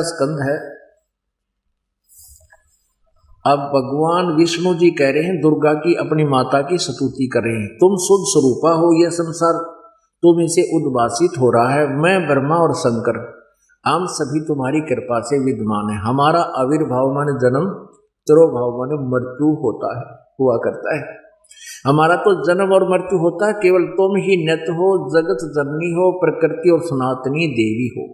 स्कंद है। अब भगवान विष्णु जी कह रहे हैं दुर्गा की अपनी माता की स्तुति कर रहे हैं। तुम शुद्ध स्वरूपा हो, यह संसार तुम इसे उद्भासित हो रहा है। मैं ब्रह्मा और शंकर हम सभी तुम्हारी कृपा से विद्यमान है। हमारा आविर्भाव माने जन्म, तिरोभाव माने मृत्यु होता है, हुआ करता है। हमारा तो जन्म और मृत्यु होता है, केवल तुम ही नित हो, जगत जननी हो, प्रकृति और सनातनी देवी हो।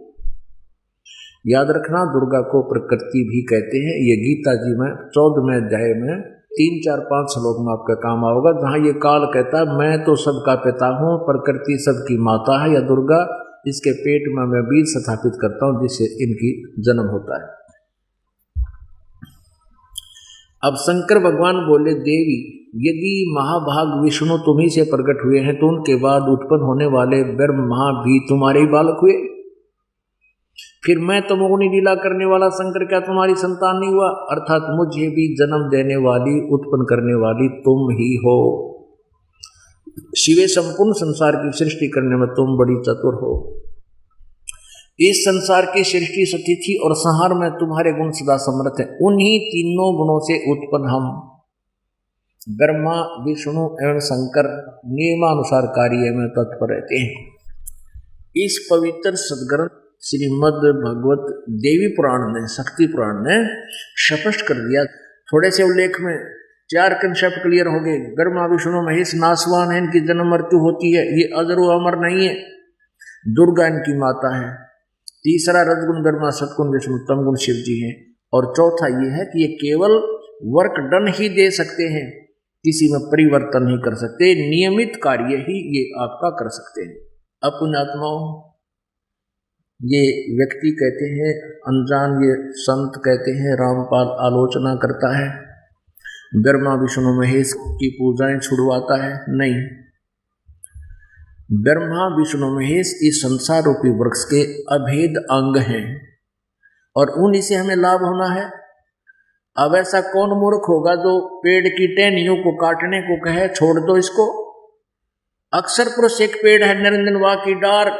याद रखना, दुर्गा को प्रकृति भी कहते हैं। ये गीता जी में 14वें अध्याय में 3, 4, 5 श्लोक में आपका काम आओगा, जहाँ ये काल कहता है मैं तो सबका पिता हूँ, प्रकृति सबकी माता है, या दुर्गा इसके पेट में मैं बीज स्थापित करता हूँ जिससे इनकी जन्म होता है। अब शंकर भगवान बोले, देवी यदि महाभाग विष्णु तुम्ही से प्रकट हुए हैं तो उनके बाद उत्पन्न होने वाले ब्रह्मा भी तुम्हारे ही बालक हुए, फिर मैं तमोगुणी लीला करने वाला शंकर क्या तुम्हारी संतान नहीं हुआ? अर्थात मुझे भी जन्म देने वाली, उत्पन्न करने वाली तुम ही हो। शिवे संपूर्ण संसार की सृष्टि करने में तुम बड़ी चतुर हो। इस संसार की सृष्टि, स्थिति और संहार में तुम्हारे गुण सदा समर्थ हैं। उन्हीं तीनों गुणों से उत्पन्न हम ब्रह्मा, विष्णु एवं शंकर नियमानुसार कार्य में तत्पर रहते हैं। इस पवित्र सदग्रंथ श्रीमद् भगवत देवी पुराण ने, शक्ति पुराण ने स्पष्ट कर दिया। थोड़े से उल्लेख में 4 कंसेप्ट क्लियर हो गए। ब्रह्मा विष्णु महेश नासवान है, इनकी जन्म मृत्यु होती है, ये अजर व अमर नहीं है। दुर्गा इनकी माता है। तीसरा रजगुण ब्रह्मा, सतगुण विष्णु, तमगुण शिव जी हैं। और चौथा ये है कि ये केवल वर्क डन ही दे सकते हैं, किसी में परिवर्तन नहीं कर सकते। नियमित कार्य ही ये आपका कर सकते हैं। अब पुण्यात्माओं, ये व्यक्ति कहते हैं अनजान, ये संत कहते हैं रामपाल आलोचना करता है, ब्रह्मा विष्णु महेश की पूजाएं छुड़वाता है। नहीं, ब्रह्मा विष्णु महेश इस संसार रूपी वृक्ष के अभेद अंग हैं और उन्हीं से हमें लाभ होना है। अब ऐसा कौन मूर्ख होगा जो पेड़ की टहनियों को काटने को कहे छोड़ दो इसको? अक्षर पुरुष एक पेड़ है, निरंजन वा की डार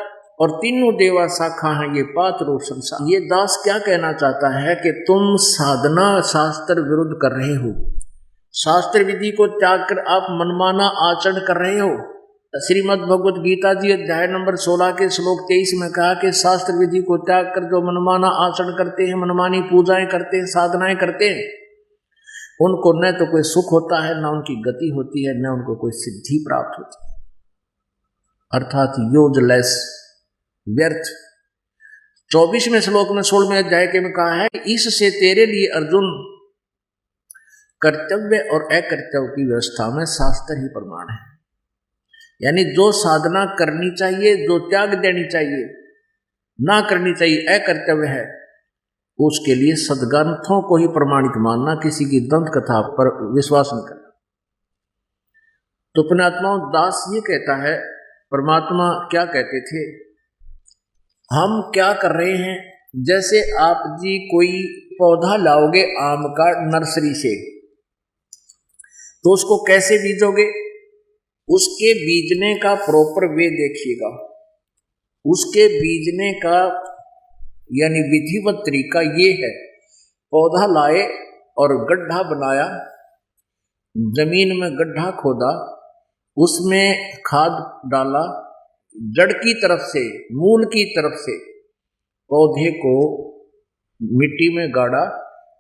और तीनों देवा शाखा है, ये पात रूप संसार। ये दास क्या कहना चाहता है कि तुम साधना शास्त्र विरुद्ध कर रहे हो, शास्त्र विधि को त्याग कर आप मनमाना आचरण कर रहे हो। श्रीमद् भगवत गीता जी अध्याय नंबर 16 के श्लोक 23 में कहा कि शास्त्र विधि को त्याग कर जो मनमाना आचरण करते हैं, मनमानी पूजाएं करते हैं, साधनाएं करते हैं, उनको न तो कोई सुख होता है, न उनकी गति होती है, न उनको कोई सिद्धि प्राप्त होती है। अर्थात यूजलेस, व्यर्थ। 24वें श्लोक में 16वें अध्याय के में कहा है, इससे तेरे लिए अर्जुन कर्तव्य और अकर्तव्य की व्यवस्था में शास्त्र ही प्रमाण है। यानी जो साधना करनी चाहिए, जो त्याग देनी चाहिए, ना करनी चाहिए, अकर्तव्य है, उसके लिए सद्ग्रंथों को ही प्रमाणिक मानना, किसी की दंत कथा पर विश्वास नहीं करना। तो पुण्यात्माओं, दास ये कहता है, परमात्मा क्या कहते थे, हम क्या कर रहे हैं, जैसे आप जी कोई पौधा लाओगे आम का नर्सरी से, तो उसको कैसे बीजोगे? उसके बीजने का प्रॉपर वे देखिएगा। उसके बीजने का यानी विधिवत तरीका ये है, पौधा लाए और गड्ढा बनाया, जमीन में गड्ढा खोदा, उसमें खाद डाला, जड़ की तरफ से, मूल की तरफ से पौधे को मिट्टी में गाड़ा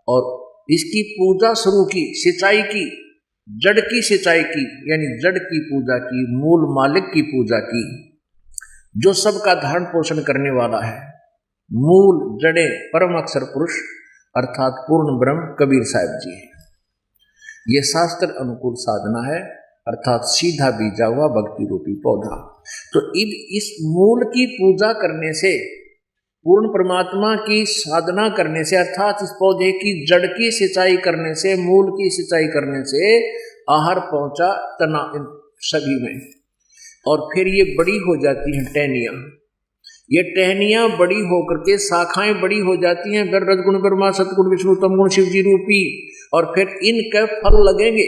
और इसकी पूजा शुरू की, सिंचाई की, जड़ की सिंचाई की, यानी जड़ की पूजा की, मूल मालिक की पूजा की, जो सबका धारण पोषण करने वाला है। मूल जड़े परम अक्षर पुरुष अर्थात पूर्ण ब्रह्म कबीर साहब जी है। ये शास्त्र अनुकूल साधना है, अर्थात सीधा बीजा हुआ भक्ति रूपी पौधा। तो इस मूल की पूजा करने से, पूर्ण परमात्मा की साधना करने से, अर्थात इस पौधे की जड़ की सिंचाई करने से, मूल की सिंचाई करने से आहार पहुंचा तना इन सभी में, और फिर ये बड़ी हो जाती हैं टहनियाँ। ये टहनियाँ बड़ी होकर के शाखाएं बड़ी हो जाती हैं, फिर रजगुण ब्रह्मा, सतगुण विष्णु, तमगुण शिव जी रूपी, और फिर इनके फल लगेंगे,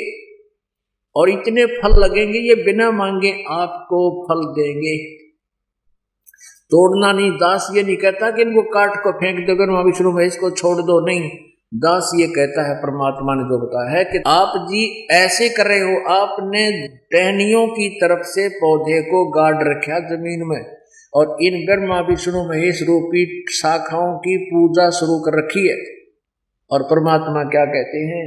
और इतने फल लगेंगे ये बिना मांगे आपको फल देंगे। तोड़ना नहीं। दास ये नहीं कहता कि इनको काट को फेंक दो, ब्रह्मा विष्णु महेश को छोड़ दो, नहीं। दास ये कहता है, परमात्मा ने जो बताया है कि आप जी ऐसे कर रहे हो, आपने टहनियों की तरफ से पौधे को गाड़ रखा जमीन में और इन ब्रह्मा विष्णु महेश रूपी शाखाओं की पूजा शुरू कर रखी है। और परमात्मा क्या कहते हैं,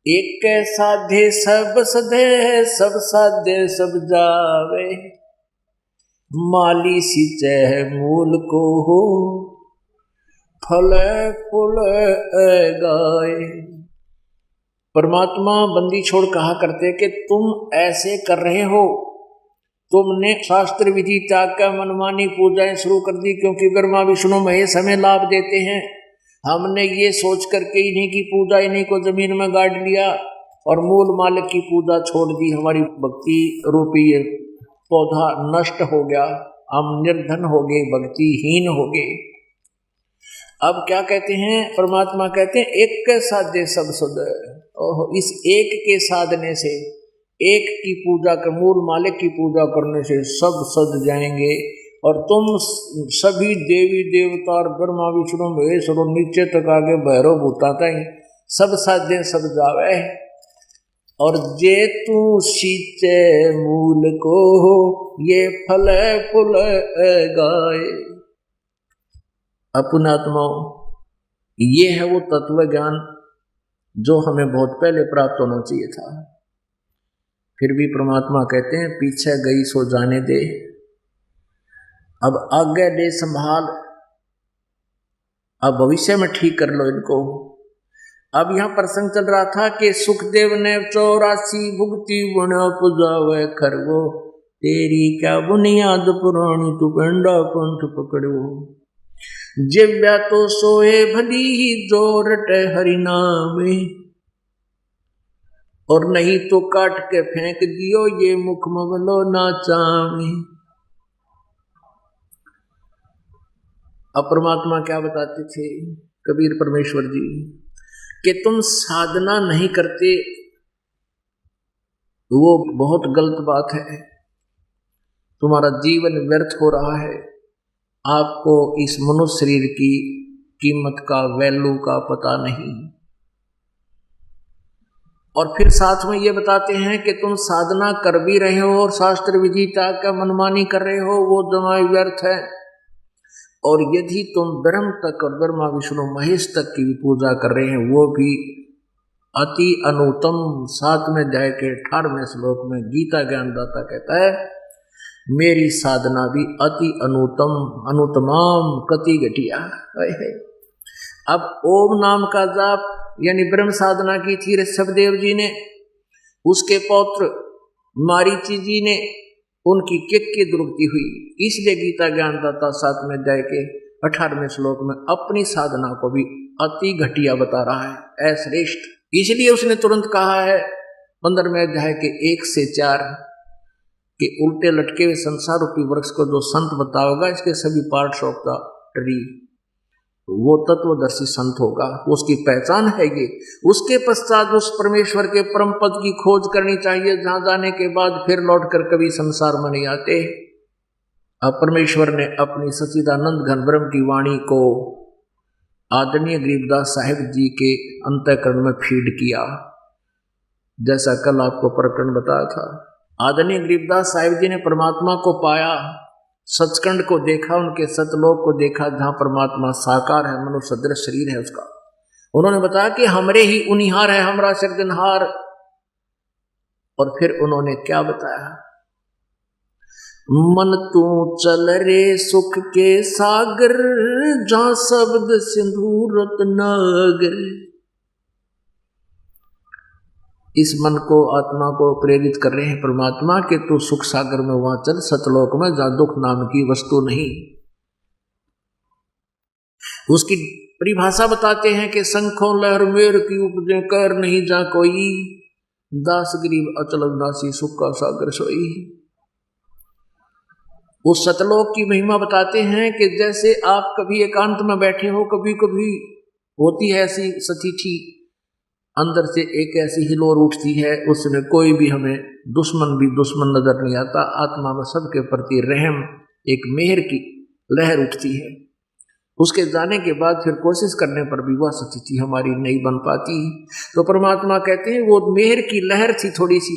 एक साधे सब सधे, सब साधे सब जावे, माली सिंचे मूल को हो, फल फूल गाए। परमात्मा बंदी छोड़ कहा करते कि तुम ऐसे कर रहे हो, तुमने शास्त्र विधि त्याग कर मनमानी पूजाएं शुरू कर दी, क्योंकि ब्रह्मा विष्णु महेश हमें लाभ देते हैं। हमने ये सोच करके इन्हीं की पूजा, इन्हीं को जमीन में गाड़ लिया और मूल मालिक की पूजा छोड़ दी। हमारी भक्ति रूपी पौधा नष्ट हो गया, हम निर्धन हो गए, भक्तिहीन हो गए। अब क्या कहते हैं, परमात्मा कहते हैं एक के साधे सब सुध। इस एक के साधने से, एक की पूजा कर, मूल मालिक की पूजा करने से सब सद जाएंगे। और तुम सभी देवी देवता और ब्रह्मा विष्णु महेश और नीचे तक आगे भैरव भूताता ही सब साधे सब जावे। और जे तू सींचे मूल को, ये फल फूल गाए। पुण्यात्माओं, ये है वो तत्व ज्ञान जो हमें बहुत पहले प्राप्त होना चाहिए था। फिर भी परमात्मा कहते हैं पीछे गई सो जाने दे, अब आगे दे संभाल, अब भविष्य में ठीक कर लो इनको। अब यहाँ प्रसंग चल रहा था कि सुखदेव ने 84 भुगती बुना पुजावे खरगो, तेरी क्या बुनियाद पुरानी तू पेंडा पंथ पकड़ो। जिव्या तो सोए भली ही जोरट हरिनामे, और नहीं तो काट के फेंक दियो ये मुख मवलो नाचामे। अब परमात्मा क्या बताते थे कबीर परमेश्वर जी, कि तुम साधना नहीं करते, वो बहुत गलत बात है, तुम्हारा जीवन व्यर्थ हो रहा है, आपको इस मनुष्य शरीर की कीमत का, वैल्यू का पता नहीं। और फिर साथ में ये बताते हैं कि तुम साधना कर भी रहे हो और शास्त्र विधि त्याग का मनमानी कर रहे हो, वो दमाई व्यर्थ है। और यदि तुम ब्रह्म तक और ब्रह्मा विष्णु महेश तक की भी पूजा कर रहे हैं, वो भी अति अनुत्तम। 7 में जाए के 18वें श्लोक में गीता ज्ञानदाता कहता है, मेरी साधना भी अति अनुत्तम, अनुत्तमाम कति घटिया। अब ओम नाम का जाप यानी ब्रह्म साधना की थी ऋषभदेव जी ने, उसके पौत्र मारीची जी ने, उनकी किक की दुर्गति हुई। इसलिए गीता ज्ञानदाता 7 में जाए के 18वें श्लोक में अपनी साधना को भी अति घटिया बता रहा है, अश्रेष्ठ। इसलिए उसने तुरंत कहा है 15वें अध्याय के 1 से 4 कि उल्टे लटके हुए संसार रूपी वृक्ष को जो संत बताओगा, इसके सभी पार्ट्स ऑफ द ट्री, वो तत्वदर्शी संत होगा, उसकी पहचान है ये। उसके पश्चात उस परमेश्वर के परम पद की खोज करनी चाहिए, जहां जाने के बाद फिर लौटकर कभी संसार में नहीं आते। अब परमेश्वर ने अपनी सच्चिदानंद घन ब्रह्म की वाणी को आदरणीय गरीबदास साहिब जी के अंतःकरण में फीड किया, जैसा कल आपको प्रकरण बताया था। आदरणीय गरीबदास साहिब जी ने परमात्मा को पाया, सचखंड को देखा, उनके सतलोक को देखा, जहां परमात्मा साकार है, मनुष्य सदृश शरीर है उसका। उन्होंने बताया कि हमरे ही उनिहार है, हमरा सिरजनहार। और फिर उन्होंने क्या बताया, मन तू चल रे सुख के सागर, जहां शब्द सिंधु रत्नागर। इस मन को, आत्मा को प्रेरित कर रहे हैं परमात्मा कि तू सुख सागर में वहां चल, सतलोक में, जहां दुख नाम की वस्तु नहीं। उसकी परिभाषा बताते हैं कि शंखों लहर मेर की उपजे, कर नहीं जा कोई, दास गरीब अचल अविनाशी, सुख का सागर सोई। उस सतलोक की महिमा बताते हैं कि जैसे आप कभी एकांत में बैठे हो, कभी कभी होती है ऐसी सतीठी, अंदर से एक ऐसी हिलोर उठती है, उसमें कोई भी हमें दुश्मन भी दुश्मन नजर नहीं आता, आत्मा में सबके प्रति रहम एक मेहर की लहर उठती है। उसके जाने के बाद फिर कोशिश करने पर भी वह स्थिति हमारी नहीं बन पाती। तो परमात्मा कहते हैं वो मेहर की लहर थी थोड़ी सी,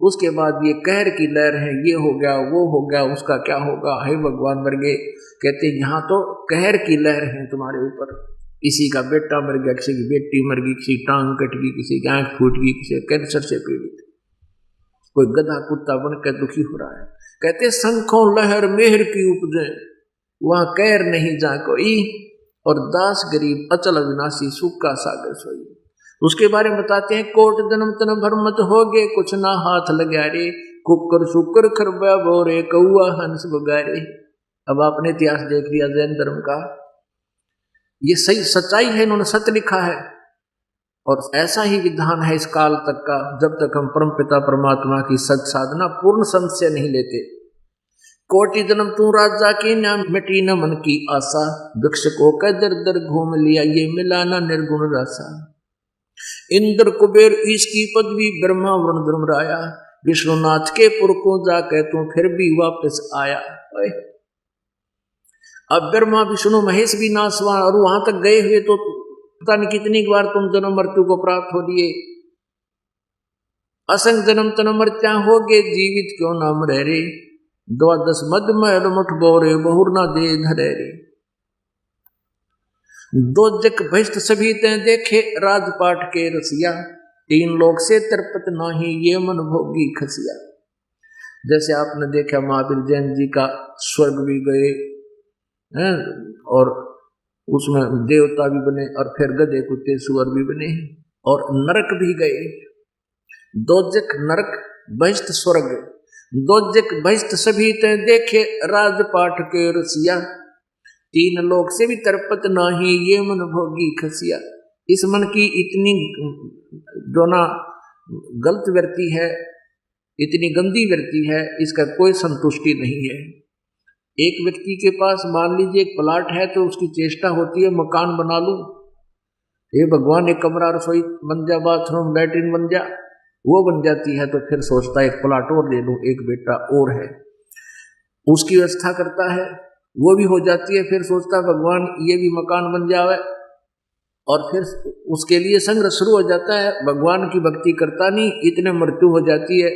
उसके बाद ये कहर की लहर है, ये हो गया वो हो गया, उसका क्या होगा, हे भगवान मर गए। कहते यहाँ तो कहर की लहर है तुम्हारे ऊपर। किसी का बेटा मर गया, किसी की बेटी मर गई, किसी टांग कट गई, किसी की आंख फूट गई, किसी कैंसर से पीड़ित, कोई गधा कुत्ता बनकर दुखी हो रहा है। कहते संखों लहर मेहर की उपजे, वहां कहर नहीं जा कोई, और दास गरीब अचल अविनाशी सुख का सागर सोई। उसके बारे में बताते हैं, कोट जन्म तन भरमत हो गए, कुछ ना हाथ लगा रे, कुकर शुकर खरबा बोरे, कौआ हंस बगारे। अब आपने इतिहास देख लिया जैन धर्म का, ये सही सच्चाई है, इन्होंने सत्य लिखा है। और ऐसा ही विधान है इस काल तक का, जब तक हम परमपिता परमात्मा की सच साधना पूर्ण संशय नहीं लेते। कोटि जन्म तू राजा की, ना मिटी न मन की आशा, वृक्ष को कह दर दर घूम लिया, ये मिला ना निर्गुण रासा। इंद्र कुबेर इसकी पदवी, ब्रह्मा वरुण धर्मराया, विष्णुनाथ के पुर को जाके तू फिर भी वापस आया। अब ब्रह्मा विष्णु महेश भी नासवान, और वहां तक गए हुए तो पता नहीं कितनी बार तुम जन्म मृत्यु को प्राप्त हो लिए। असंग जन्म तन मृत्या हो गए, जीवित क्यों नाम रह रे, द्वादश मद महल मुठ बोरे, बहुर ना दे धरे रे। दो जग भ्रष्ट सभी ते देखे, राजपाट के रसिया, तीन लोग से तरपत नाही, ये मन भोगी खसिया। जैसे आपने देखा महावीर जैन जी का स्वर्ग भी गए हैं, और उसमें देवता भी बने, और फिर गधे कुत्ते सुअर भी बने, और नरक भी गए। दोजक नरक बहिष्ट स्वर्ग, दोजक बहिष्ट सभी ते देखे, राजपाट के रसिया, तीन लोक से भी तरपत नाही, ये मन भोगी खसिया। इस मन की इतनी जो ना गलत वृत्ति है, इतनी गंदी वृत्ति है, इसका कोई संतुष्टि नहीं है। एक व्यक्ति के पास मान लीजिए एक प्लाट है, तो उसकी चेष्टा होती है मकान बना लूं, ये भगवान एक कमरा रसोई बन जा, बाथरूम लैट्रिन बन जा, वो बन जाती है तो फिर सोचता है एक प्लाट और ले लूं, एक बेटा और है, उसकी व्यवस्था करता है, वो भी हो जाती है, फिर सोचता है भगवान ये भी मकान बन जावे, और फिर उसके लिए संघर्ष शुरू हो जाता है। भगवान की भक्ति करता नहीं, इतने मृत्यु हो जाती है,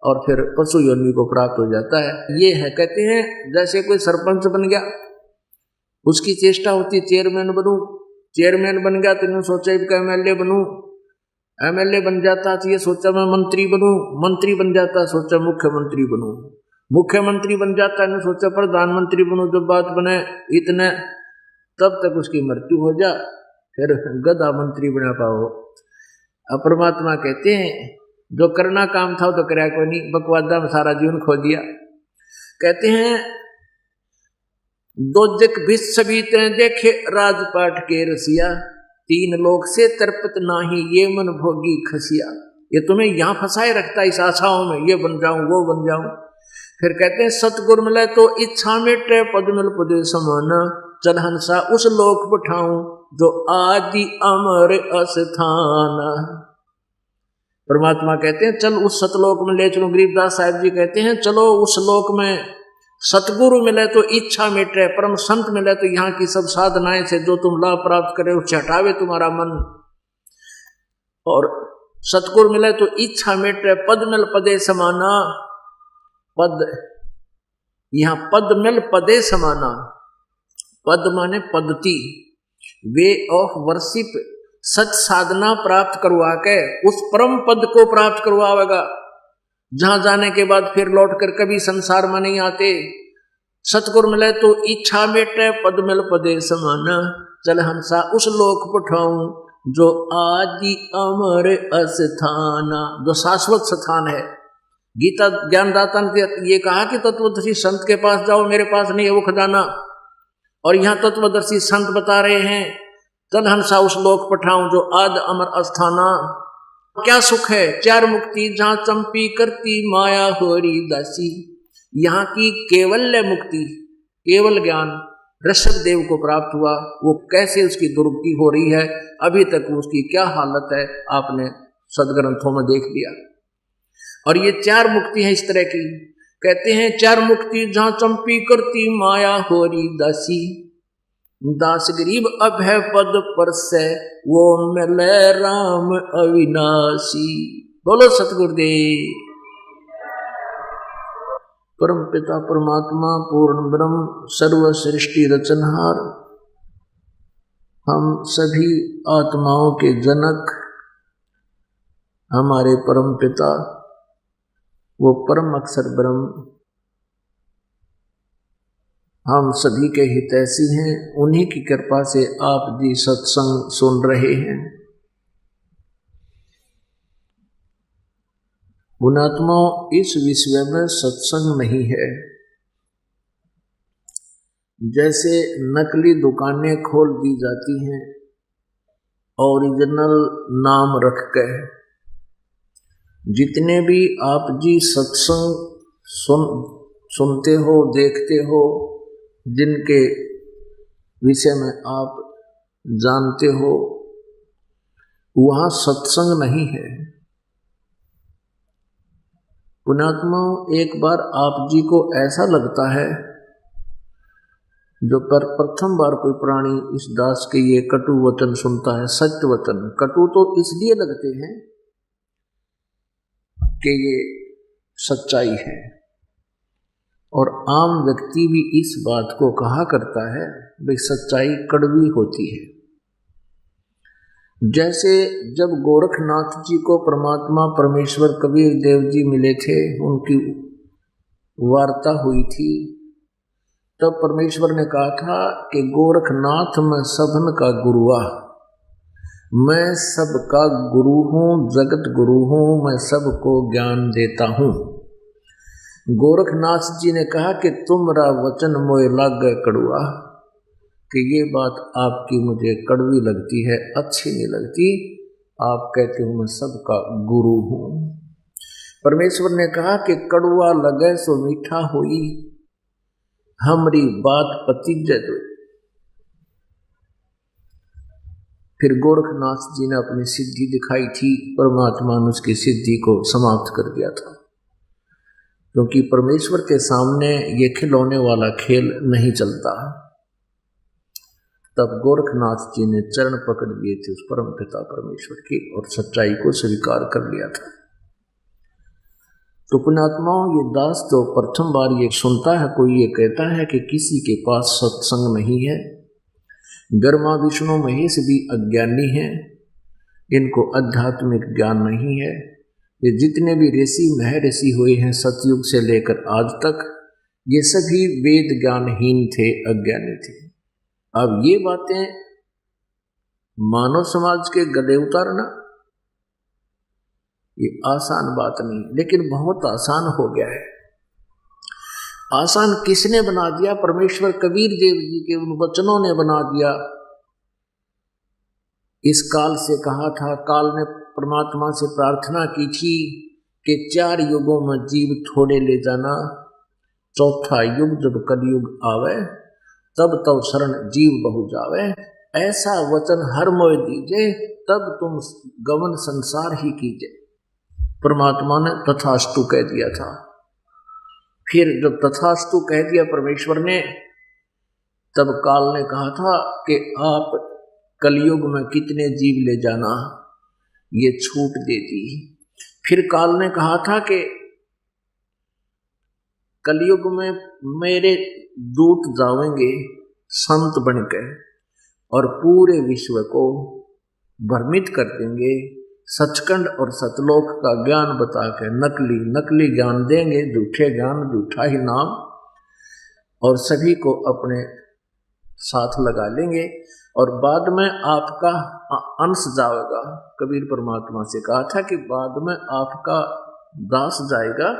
और फिर पशु योनि को प्राप्त हो जाता है। ये है, कहते हैं जैसे कोई सरपंच बन गया, उसकी चेष्टा होती चेयरमैन बनूं, चेयरमैन बन गया तो सोचा एमएलए बनूं, एमएलए बन जाता तो ये सोचा मैं मंत्री बनूं, मंत्री बन जाता सोचा मुख्यमंत्री बनूं, मुख्यमंत्री बन जाता है सोचा प्रधानमंत्री बनूं। जब बात बने इतने, तब तक उसकी मृत्यु हो जा, फिर गधा मंत्री बना पाओ। अब परमात्मा कहते हैं जो करना काम था वो तो कराया कोई नहीं, बकवादा में सारा जीवन खो दिया। कहते हैं दो जग भिष सभी ते देखे, राजपाट के रसिया, तीन लोग से तरपत नाही, ये मन भोगी खसिया। ये तुम्हें यहाँ फंसाए रखता है इस आशाओं में, ये बन जाऊं वो बन जाऊं। फिर कहते हैं सतगुर मिले तो इच्छा मिटे, पद मिल पदे समान, चल हंसा उस लोक पठाऊं, जो आदि अमर अस्थान। परमात्मा कहते हैं चल उस सतलोक में ले चलो। गरीबदास साहिब जी कहते हैं चलो उस लोक में, सतगुरु मिले तो इच्छा मिटे, परम संत मिले तो यहाँ की सब साधनाएं से जो तुम लाभ प्राप्त करे उससे हटावे तुम्हारा मन, और सतगुरु मिले तो इच्छा मिटे, पद मिल पदे समाना। पद, यहाँ पद मिल पदे समाना, पद माने पद्धति, वे ऑफ वर्शिप, सच साधना प्राप्त करवा के उस परम पद को प्राप्त करवाएगा, जहां जाने के बाद फिर लौटकर कभी संसार में नहीं आते। सतगुरु मिले तो इच्छा मिटे, पद मिल पदे समान, चल हंसा उस लोक पठाऊं, जो आदि अमर अस्थान, जो शाश्वत स्थान है। गीता ज्ञानदाता ने ये कहा कि तत्वदर्शी संत के पास जाओ, मेरे पास नहीं है वो खजाना, और यहाँ तत्वदर्शी संत बता रहे हैं चल हंसा उस लोक पठाऊं, जो आद अमर अस्थाना। क्या सुख है, चार मुक्ति जहां चंपी करती, माया होरी दासी। यहाँ की केवल्य मुक्ति, केवल ज्ञान ऋषभ देव को प्राप्त हुआ, वो कैसे उसकी दुर्गति हो रही है, अभी तक उसकी क्या हालत है, आपने सदग्रंथों में देख लिया। और ये चार मुक्ति है इस तरह की। कहते हैं चार मुक्ति जहां चंपी करती माया होरी दासी, दास गरीब अब है पद पर से वो मिले राम अविनाशी। बोलो सतगुरुदेव। परम पिता परमात्मा पूर्ण ब्रह्म सर्व सृष्टि रचनहार, हम सभी आत्माओं के जनक हमारे परम पिता वो परम अक्षर ब्रह्म हम सभी के हितैषी हैं। उन्हीं की कृपा से आप जी सत्संग सुन रहे हैं। पुण्यात्माओं, इस विश्व में सत्संग नहीं है। जैसे नकली दुकानें खोल दी जाती हैं ओरिजिनल नाम रख कर, जितने भी आप जी सत्संग सुनते हो देखते हो, जिनके विषय में आप जानते हो, वहाँ सत्संग नहीं है। पुण्यात्माओं, एक बार आप जी को ऐसा लगता है, जो पर प्रथम बार कोई प्राणी इस दास के ये कटु वचन सुनता है, सत्य वचन, कटु तो इसलिए लगते हैं कि ये सच्चाई है, और आम व्यक्ति भी इस बात को कहा करता है भाई सच्चाई कड़वी होती है। जैसे जब गोरखनाथ जी को परमात्मा परमेश्वर कबीर देव जी मिले थे, उनकी वार्ता हुई थी, तब परमेश्वर ने कहा था कि गोरखनाथ मैं सबन का गुरुआ, मैं सबका गुरु हूँ, जगत गुरु हूँ, मैं सबको ज्ञान देता हूँ। गोरखनाथ जी ने कहा कि तुमरा वचन मोय लागे कड़ुआ, कि ये बात आपकी मुझे कड़वी लगती है, अच्छी नहीं लगती। आप कहते हो मैं सबका गुरु हूँ। परमेश्वर ने कहा कि कड़ुआ लगे सो मीठा होई, हमरी बात पतिज्जै दो। फिर गोरखनाथ जी ने अपनी सिद्धि दिखाई थी, परमात्मा ने उसकी सिद्धि को समाप्त कर दिया था, क्योंकि परमेश्वर के सामने ये खिलौने वाला खेल नहीं चलता। तब गोरखनाथ जी ने चरण पकड़ लिए थे उस परम पिता परमेश्वर की, और सच्चाई को स्वीकार कर लिया था। तो पुण्यात्माओं, ये दास तो प्रथम बार ये सुनता है, कोई ये कहता है कि किसी के पास सत्संग नहीं है। ब्रह्मा विष्णु महेश भी अज्ञानी हैं, इनको आध्यात्मिक ज्ञान नहीं है। ये जितने भी ऋषि महर्षि हुए हैं सतयुग से लेकर आज तक, ये सभी वेद ज्ञानहीन थे, अज्ञानी थे। अब ये बातें मानव समाज के गले उतारना ये आसान बात नहीं, लेकिन बहुत आसान हो गया है। आसान किसने बना दिया? परमेश्वर कबीर देव जी के उन वचनों ने बना दिया। इस काल से कहा था, काल ने परमात्मा से प्रार्थना की थी कि 4 युगों में जीव थोड़े ले जाना, चौथा युग जब कलयुग आवे तब तब शरण जीव बहु जावे, ऐसा वचन हर मोय दीजे, तब तुम गमन संसार ही कीजिए। परमात्मा ने तथास्तु कह दिया था। फिर जब तथास्तु कह दिया परमेश्वर ने, तब काल ने कहा था कि आप कलयुग में कितने जीव ले जाना, ये छूट दे दी। फिर काल ने कहा था कि कलयुग में मेरे दूत जाएंगे संत बनकर और पूरे विश्व को भ्रमित कर देंगे, सचखंड और सतलोक का ज्ञान बताकर नकली ज्ञान देंगे, झूठे ज्ञान, झूठा ही नाम, और सभी को अपने साथ लगा लेंगे, और बाद में आपका अंश जाएगा। कबीर परमात्मा से कहा था कि बाद में आपका दास जाएगा,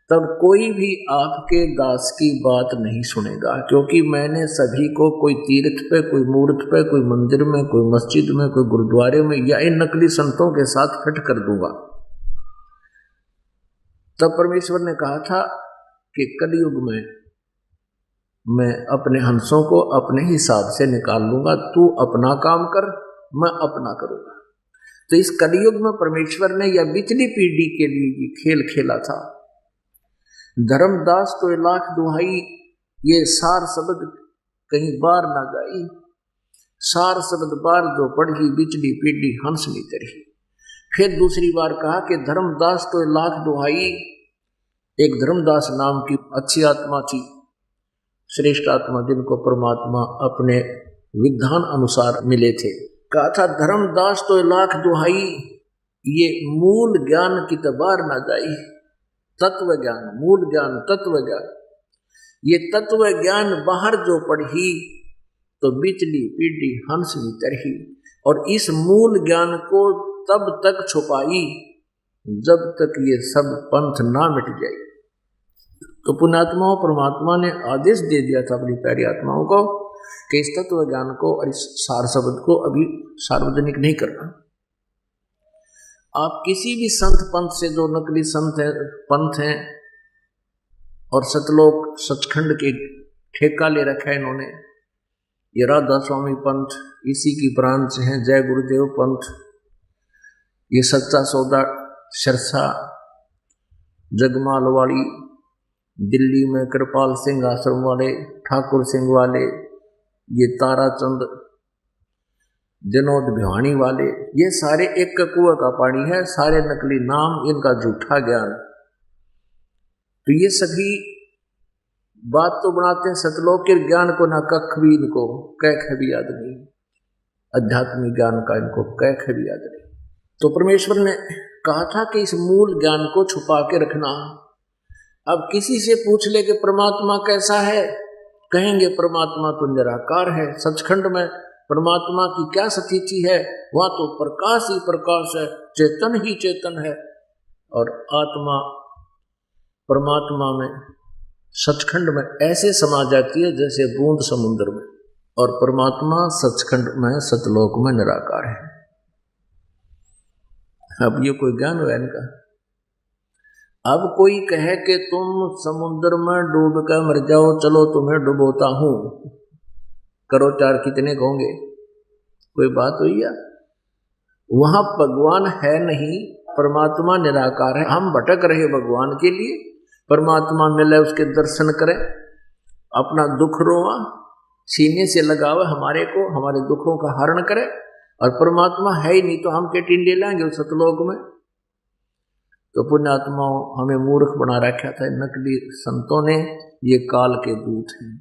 तब कोई भी आपके दास की बात नहीं सुनेगा, क्योंकि मैंने सभी को कोई तीर्थ पे, कोई मूर्त पे, कोई मंदिर में, कोई मस्जिद में, कोई गुरुद्वारे में या इन नकली संतों के साथ फिट कर दूंगा। तब परमेश्वर ने कहा था कि कलयुग में मैं अपने हंसों को अपने हिसाब से निकाल लूंगा, तू अपना काम कर, मैं अपना करूंगा। तो इस कलयुग में परमेश्वर ने या पिछली पीढ़ी के लिए ये खेल खेला था धर्मदास तो लाख दुहाई, ये सार शब्द कहीं बार ना गाई। सार शब्द बार जो पढ़ी, बिचली पीढ़ी हंस नी तरही। फिर दूसरी बार कहा कि धर्मदास तो लाख दुहाई। एक धर्मदास नाम की अच्छी आत्मा थी, श्रेष्ठ आत्मा, जिनको परमात्मा अपने विधान अनुसार मिले थे। कहा था धर्मदास तो लाख दुहाई, ये मूल ज्ञान की तबार ना जाई। तत्व ज्ञान, मूल ज्ञान, तत्व ज्ञान, ये तत्व ज्ञान बाहर जो पढ़ी तो बिचली पीढ़ी हंस नी तरही। और इस मूल ज्ञान को तब तक छुपाई जब तक ये सब पंथ ना मिट जाए। तो पुण्यात्माओं, परमात्मा ने आदेश दे दिया था अपनी प्यारी आत्माओं को कि इस तत्व ज्ञान को और इस सार शब्द को अभी सार्वजनिक नहीं करना। आप किसी भी संत पंथ से, जो नकली संत है, पंथ हैं और सतलोक सचखंड के ठेका ले रखा है इन्होंने, ये राधा स्वामी पंथ इसी की ब्रांच हैं, जय गुरुदेव पंथ, ये सच्चा सौदा सिरसा जगमाल वाली, दिल्ली में कृपाल सिंह आश्रम वाले, ठाकुर सिंह वाले, ये ताराचंद जनोद भिवानी वाले, ये सारे एक कुएं का पानी है, सारे नकली नाम, इनका झूठा ज्ञान। तो ये सभी बात तो बनाते हैं सतलोक के ज्ञान को, ना कख भी इनको कैख भी याद नहीं, आध्यात्मिक ज्ञान का इनको कैख भी याद नहीं। तो परमेश्वर ने कहा था कि इस मूल ज्ञान को छुपा के रखना। अब किसी से पूछ ले कि परमात्मा कैसा है, कहेंगे परमात्मा तो निराकार है। सचखंड में परमात्मा की क्या स्थिति है, वहां तो प्रकाश ही प्रकाश है, चेतन ही चेतन है। और आत्मा परमात्मा में, सचखंड में ऐसे समा जाती है जैसे बूंद समुद्र में, और परमात्मा सचखंड में, सतलोक में निराकार है। अब ये कोई ज्ञान हुआ इनका। अब कोई कहे कि तुम समुद्र में डूब कर मर जाओ, चलो तुम्हें डुबोता हूं, करो चार, कितने कहोगे? कोई बात हुई या? वहां भगवान है नहीं, परमात्मा निराकार है। हम भटक रहे भगवान के लिए, परमात्मा मिले उसके दर्शन करें, अपना दुख रोआ सीने से लगावे हमारे को, हमारे दुखों का हरण करे। और परमात्मा है ही नहीं तो हम के टिंडे लाएंगे उस सतलोक में। तो पुण्यात्माओं, हमें मूर्ख बना रखा था नकली संतों ने, ये काल के दूत हैं।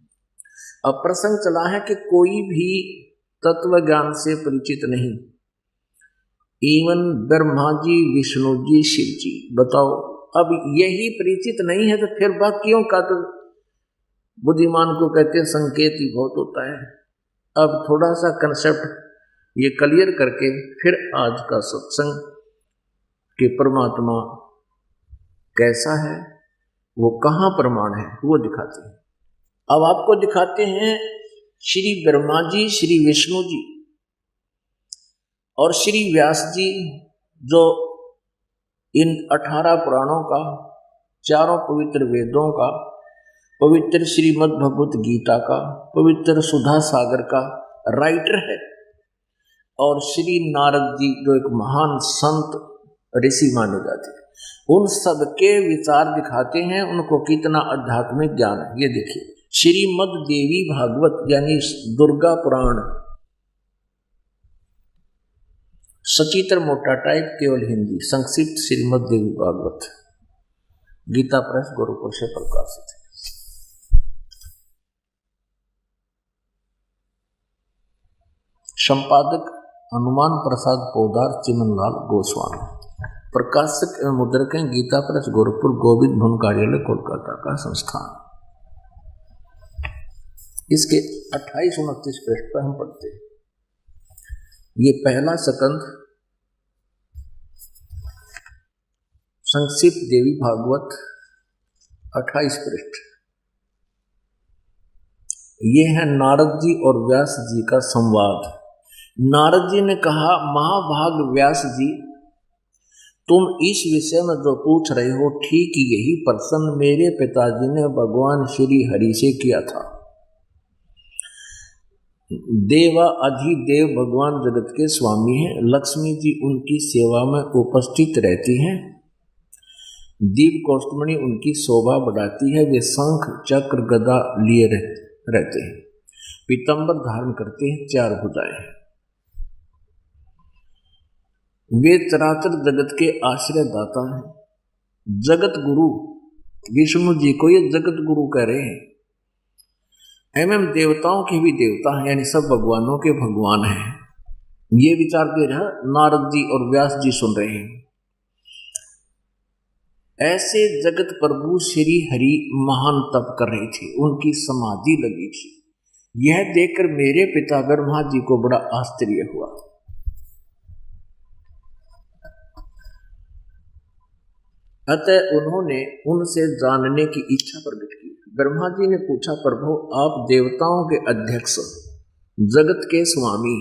अब प्रसंग चला है कि कोई भी तत्व ज्ञान से परिचित नहीं, इवन ब्रह्मा जी, विष्णु जी, शिव जी। बताओ, अब यही परिचित नहीं है तो फिर बाकियों का तो बुद्धिमान को कहते हैं संकेत ही बहुत होता है। अब थोड़ा सा कंसेप्ट ये क्लियर करके फिर आज का सत्संग कि परमात्मा कैसा है, वो कहाँ प्रमाण है, वो दिखाते हैं। अब आपको दिखाते हैं श्री ब्रह्मा जी, श्री विष्णु जी और श्री व्यास जी, जो इन 18 पुराणों का, चारों पवित्र वेदों का, पवित्र श्रीमद् भगवत गीता का, पवित्र सुधा सागर का राइटर है। और श्री नारद जी, जो एक महान संत ऋषि माने जाते हैं, उन सबके विचार दिखाते हैं उनको कितना आध्यात्मिक ज्ञान है। ये देखिए, श्रीमद् देवी भागवत यानी दुर्गा पुराण, सचित्र मोटा टाइप, केवल हिंदी, संक्षिप्त श्रीमद् देवी भागवत, गीता प्रेस गोरखपुर से प्रकाशित है। संपादक हनुमान प्रसाद पोदार, चिमनलाल गोस्वामी। प्रकाशक एवं मुद्रक हैं गीता प्रेस गोरखपुर, गोविंद भवन कार्यालय, कोलकाता का संस्थान। इसके 28-29 पृष्ठ पर हम पढ़ते हैं। ये पहला सकंद संक्षिप्त देवी भागवत, 28 पृष्ठ। ये है नारद जी और व्यास जी का संवाद। नारद जी ने कहा, महाभाग व्यास जी, तुम इस विषय में जो पूछ रहे हो ठीक यही प्रश्न मेरे पिताजी ने भगवान श्री हरि से किया था। देवा अधिदेव भगवान जगत के स्वामी हैं, लक्ष्मी जी उनकी सेवा में उपस्थित रहती हैं। दीप कौस्तुमणि उनकी शोभा बढ़ाती है। वे शंख चक्र गदा लिए रहते हैं, पीतांबर धारण करते हैं, 4 भुजाएं। वे चराचर जगत के आश्रय दाता हैं। जगत गुरु विष्णु जी को ये जगत गुरु कह रहे हैं, एवं देवताओं के भी देवता हैं, यानी सब भगवानों के भगवान हैं। ये विचार दे रहा नारद जी और व्यास जी सुन रहे हैं। ऐसे जगत प्रभु श्री हरि महान तप कर रहे थे, उनकी समाधि लगी थी। यह देखकर मेरे पिता ब्रह्मा जी को बड़ा आश्चर्य हुआ। अतः उन्होंने उनसे जानने की इच्छा प्रकट की। ब्रह्मा जी ने पूछा, प्रभु आप देवताओं के अध्यक्ष, जगत के स्वामी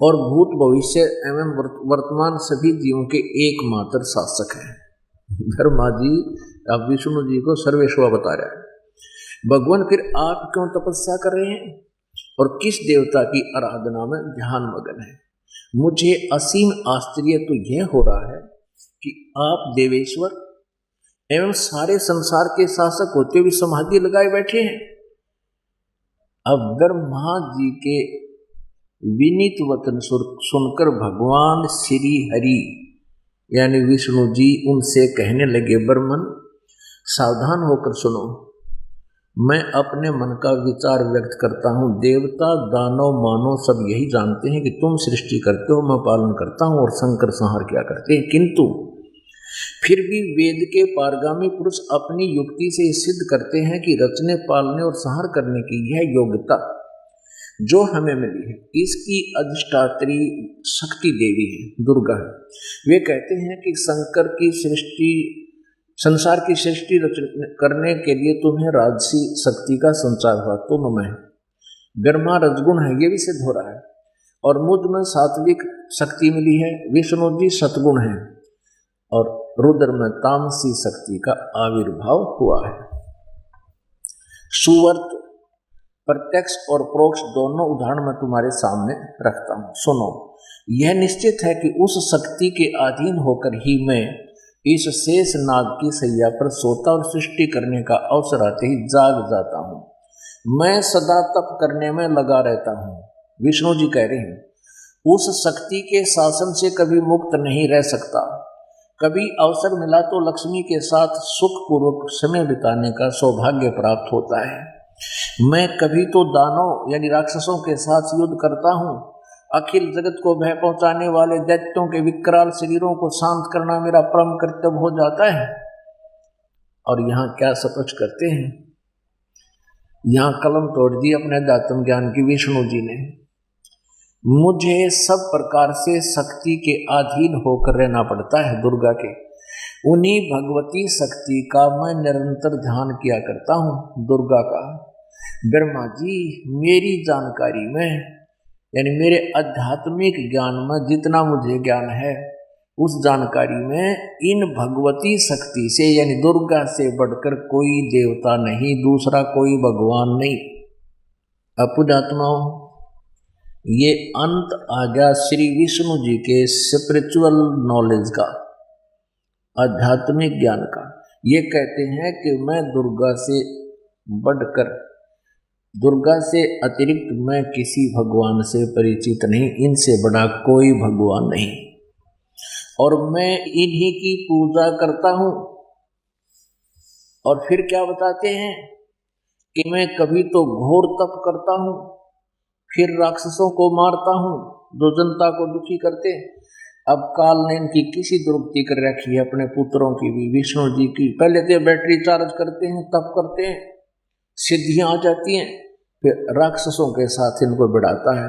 और भूत भविष्य एवं वर्तमान सभी जीवों के एकमात्र शासक हैं। ब्रह्मा जी अब विष्णु जी को सर्वेश्वर बता रहा है। भगवान फिर आप क्यों तपस्या कर रहे हैं और किस देवता की आराधना में ध्यान मगन है? मुझे असीम आश्चर्य तो यह हो रहा है कि आप देवेश्वर एवं सारे संसार के शासक होते हुए समाधि लगाए बैठे हैं। अब ब्रह्मा जी के विनीत वचन सुनकर भगवान श्री हरि यानी विष्णु जी उनसे कहने लगे, ब्रह्मन सावधान होकर सुनो, मैं अपने मन का विचार व्यक्त करता हूँ। देवता दानव मानव सब यही जानते हैं कि तुम सृष्टि करते हो, मैं पालन करता हूँ और संकर संहार क्या करते हैं, किंतु फिर भी वेद के पारगामी पुरुष अपनी युक्ति से सिद्ध करते हैं कि रचने पालने और संहार करने की यह योग्यता जो हमें मिली है, इसकी अधिष्ठात्री शक्ति देवी है, दुर्गा है। वे कहते हैं कि शंकर की सृष्टि संसार की सृष्टि करने के लिए तुम्हें राजसी शक्ति का संचार हुआ, तुम में ब्रह्मा रजगुण है, ये भी सिद्ध हो रहा है, और मुझ में सात्विक शक्ति मिली है, विष्णु जी सतगुण है, और रुद्र में तामसी शक्ति का आविर्भाव हुआ है। सुवर्त प्रत्यक्ष और परोक्ष दोनों उदाहरण मैं तुम्हारे सामने रखता हूँ, सुनो। यह निश्चित है कि उस शक्ति के अधीन होकर ही मैं इस शेष नाग की सैया पर सोता और सृष्टि करने का अवसर आते ही जाग जाता हूँ। मैं सदा तप करने में लगा रहता हूँ। विष्णु जी कह रहे हैं, उस शक्ति के शासन से कभी मुक्त नहीं रह सकता। कभी अवसर मिला तो लक्ष्मी के साथ सुखपूर्वक समय बिताने का सौभाग्य प्राप्त होता है। मैं कभी तो दानव यानी राक्षसों के साथ युद्ध करता हूँ। अखिल जगत को भय पहुंचाने वाले दैत्यों के विकराल शरीरों को शांत करना मेरा परम कर्तव्य हो जाता है। और यहाँ क्या स्पष्ट करते हैं, यहाँ कलम तोड़ दी अपने दातम ज्ञान की विष्णु जी ने। मुझे सब प्रकार से शक्ति के अधीन होकर रहना पड़ता है, दुर्गा के। उन्हीं भगवती शक्ति का मैं निरंतर ध्यान किया करता हूँ, दुर्गा का। ब्रह्मा जी मेरी जानकारी में यानी मेरे आध्यात्मिक ज्ञान में जितना मुझे ज्ञान है, उस जानकारी में इन भगवती शक्ति से यानी दुर्गा से बढ़कर कोई देवता नहीं, दूसरा कोई भगवान नहीं। अपुजात्माओं, ये अंत आ गया श्री विष्णु जी के स्पिरिचुअल नॉलेज का, आध्यात्मिक ज्ञान का। ये कहते हैं कि मैं दुर्गा से बढ़कर, दुर्गा से अतिरिक्त मैं किसी भगवान से परिचित नहीं, इनसे बड़ा कोई भगवान नहीं, और मैं इन्हीं की पूजा करता हूँ। और फिर क्या बताते हैं कि मैं कभी तो घोर तप करता हूँ, फिर राक्षसों को मारता हूँ जो जनता को दुखी करते हैं। अब काल ने इनकी किसी दुर्गति कर रखी है, अपने पुत्रों की भी, विष्णु जी की। पहले तो बैटरी चार्ज करते हैं, तप करते हैं, सिद्धियां आ जाती हैं, फिर राक्षसों के साथ इनको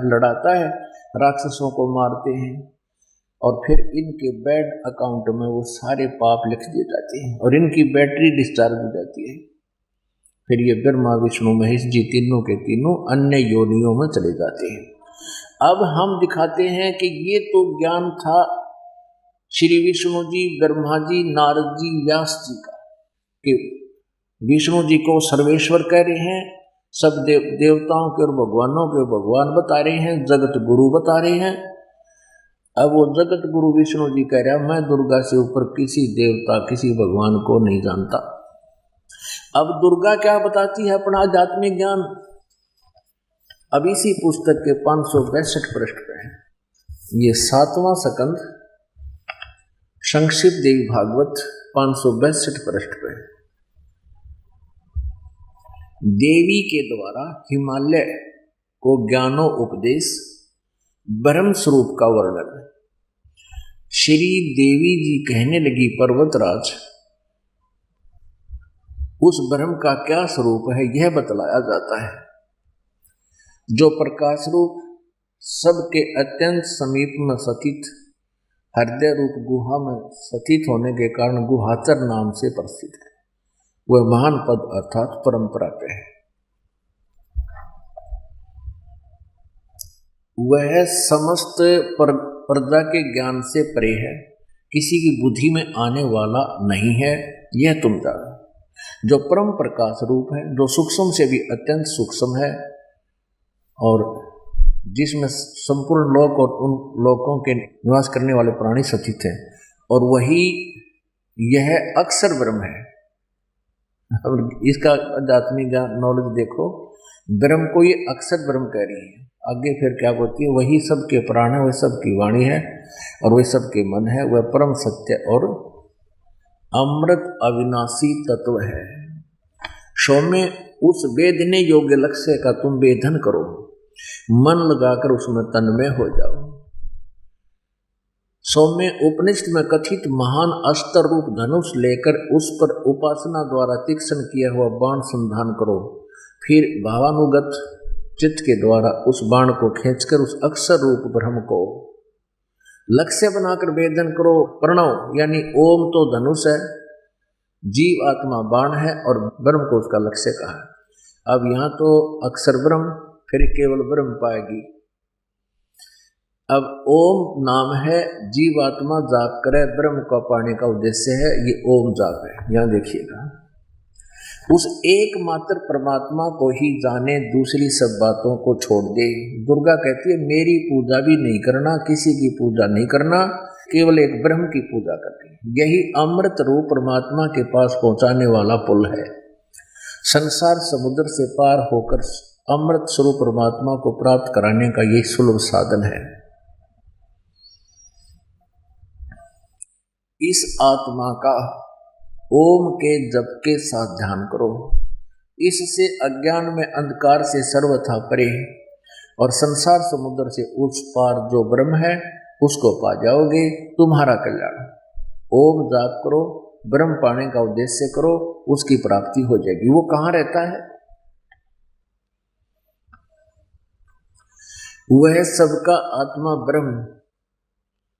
लड़ाता है, राक्षसों को मारते हैं, और फिर इनके बैड अकाउंट में वो सारे पाप लिख दिए जाते हैं और इनकी बैटरी डिस्चार्ज हो जाती है। फिर ये ब्रह्मा विष्णु महेश जी तीनों के तीनों अन्य योनियों में चले जाते हैं। अब हम दिखाते हैं कि ये तो ज्ञान था श्री विष्णु जी, ब्रह्मा जी, नारद जी, व्यास जी का, कि विष्णु जी को सर्वेश्वर कह रहे हैं, सब देवताओं के और भगवानों के भगवान बता रहे हैं, जगत गुरु बता रहे हैं, अब वो जगत गुरु विष्णु जी कह रहा मैं दुर्गा से ऊपर किसी देवता किसी भगवान को नहीं जानता। अब दुर्गा क्या बताती है अपना आध्यात्मिक ज्ञान, अब इसी पुस्तक के 562 पृष्ठ पे है। ये 7वां स्कंद संक्षिप्त देवी भागवत 562 पृष्ठ पे। देवी के द्वारा हिमालय को ज्ञानो उपदेश ब्रह्म स्वरूप का वर्णन। श्री देवी जी कहने लगी पर्वतराज उस ब्रह्म का क्या स्वरूप है यह बतलाया जाता है, जो प्रकाश रूप सबके अत्यंत समीप में स्थित हृदय रूप गुहा में स्थित होने के कारण गुहाचर नाम से प्रसिद्ध है। वह महान पद अर्थात परंपरा पे है। वह समस्त प्रजा के ज्ञान से परे है, किसी की बुद्धि में आने वाला नहीं है, यह तुम जानो। जो परम प्रकाश रूप है, जो सूक्ष्म से भी अत्यंत सूक्ष्म है और जिसमें संपूर्ण लोक और उन लोकों के निवास करने वाले प्राणी स्थित हैं, और वही यह अक्षर ब्रह्म है। अब इसका आध्यात्मिक नॉलेज देखो, ब्रह्म को ये अक्षर ब्रह्म कह रही है। आगे फिर क्या बोलती है, वही सबके प्राण है, वह सबकी वाणी है और वह सबके मन है, वह परम सत्य और अमृत अविनाशी तत्व है। सौम्य उस वेदने योग्य लक्ष्य का तुम वेधन करो, मन लगाकर उसमें तन्मय हो जाओ। सौम्य उपनिषद में कथित महान अस्त्र रूप धनुष लेकर उस पर उपासना द्वारा तीक्ष्ण किया हुआ बाण संधान करो, फिर भावानुगत चित्त के द्वारा उस बाण को खींचकर उस अक्षर रूप ब्रह्म को लक्ष्य बनाकर वेदन करो। प्रणव यानी ओम तो धनुष है, जीव आत्मा बाण है और ब्रह्म को उसका लक्ष्य कहा है। अब यहाँ तो अक्षर ब्रह्म, फिर केवल ब्रह्म पाएगी। अब ओम नाम है, जीव आत्मा जाप करे, ब्रह्म को पाने का उद्देश्य है, ये ओम जाप है। यहाँ देखिएगा, उस एकमात्र परमात्मा को ही जाने, दूसरी सब बातों को छोड़ दे। दुर्गा कहती है मेरी पूजा भी नहीं करना, किसी की पूजा नहीं करना, केवल एक ब्रह्म की पूजा करनी। यही अमृत रूप परमात्मा के पास पहुंचाने वाला पुल है। संसार समुद्र से पार होकर अमृत स्वरूप परमात्मा को प्राप्त कराने का यही सुलभ साधन है। इस आत्मा का ओम के जप के साथ ध्यान करो, इससे अज्ञान में अंधकार से सर्वथा परे और संसार समुद्र से उस पार जो ब्रह्म है उसको पा जाओगे। तुम्हारा कल्याण। ओम जाप करो, ब्रह्म पाने का उद्देश्य करो, उसकी प्राप्ति हो जाएगी। वो कहाँ रहता है? वह सबका आत्मा ब्रह्म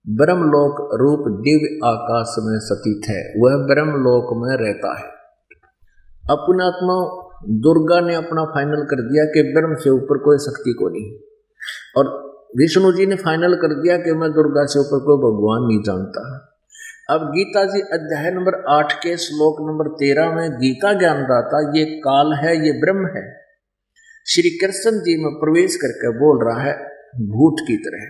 ब्रह्मलोक रूप दिव्य आकाश में स्थित है, वह ब्रह्मलोक में रहता है। अपने आत्मा दुर्गा ने अपना फाइनल कर दिया कि ब्रह्म से ऊपर कोई शक्ति को नहीं, और विष्णु जी ने फाइनल कर दिया कि मैं दुर्गा से ऊपर कोई भगवान नहीं जानता। अब गीता जी अध्याय नंबर 8 के श्लोक नंबर 13 में गीता ज्ञानदाता ये काल है, ये ब्रह्म है, श्री कृष्ण जी में प्रवेश करके बोल रहा है भूत की तरह।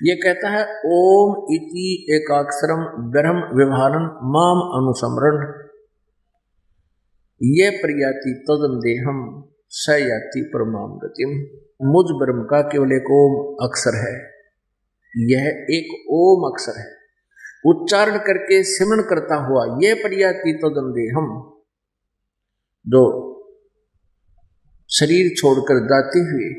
ये कहता है ओम इति एकाक्षरम ब्रह्म व्यवहारं माम अनुसमरण ये प्रयाति तदम देहम स याति परमाम गतिम। मुझ ब्रह्म का केवल एक ओम अक्षर है, यह एक ओम अक्षर है, उच्चारण करके सिमरण करता हुआ ये प्रयाति तदम देहम, जो शरीर छोड़कर जाते हुए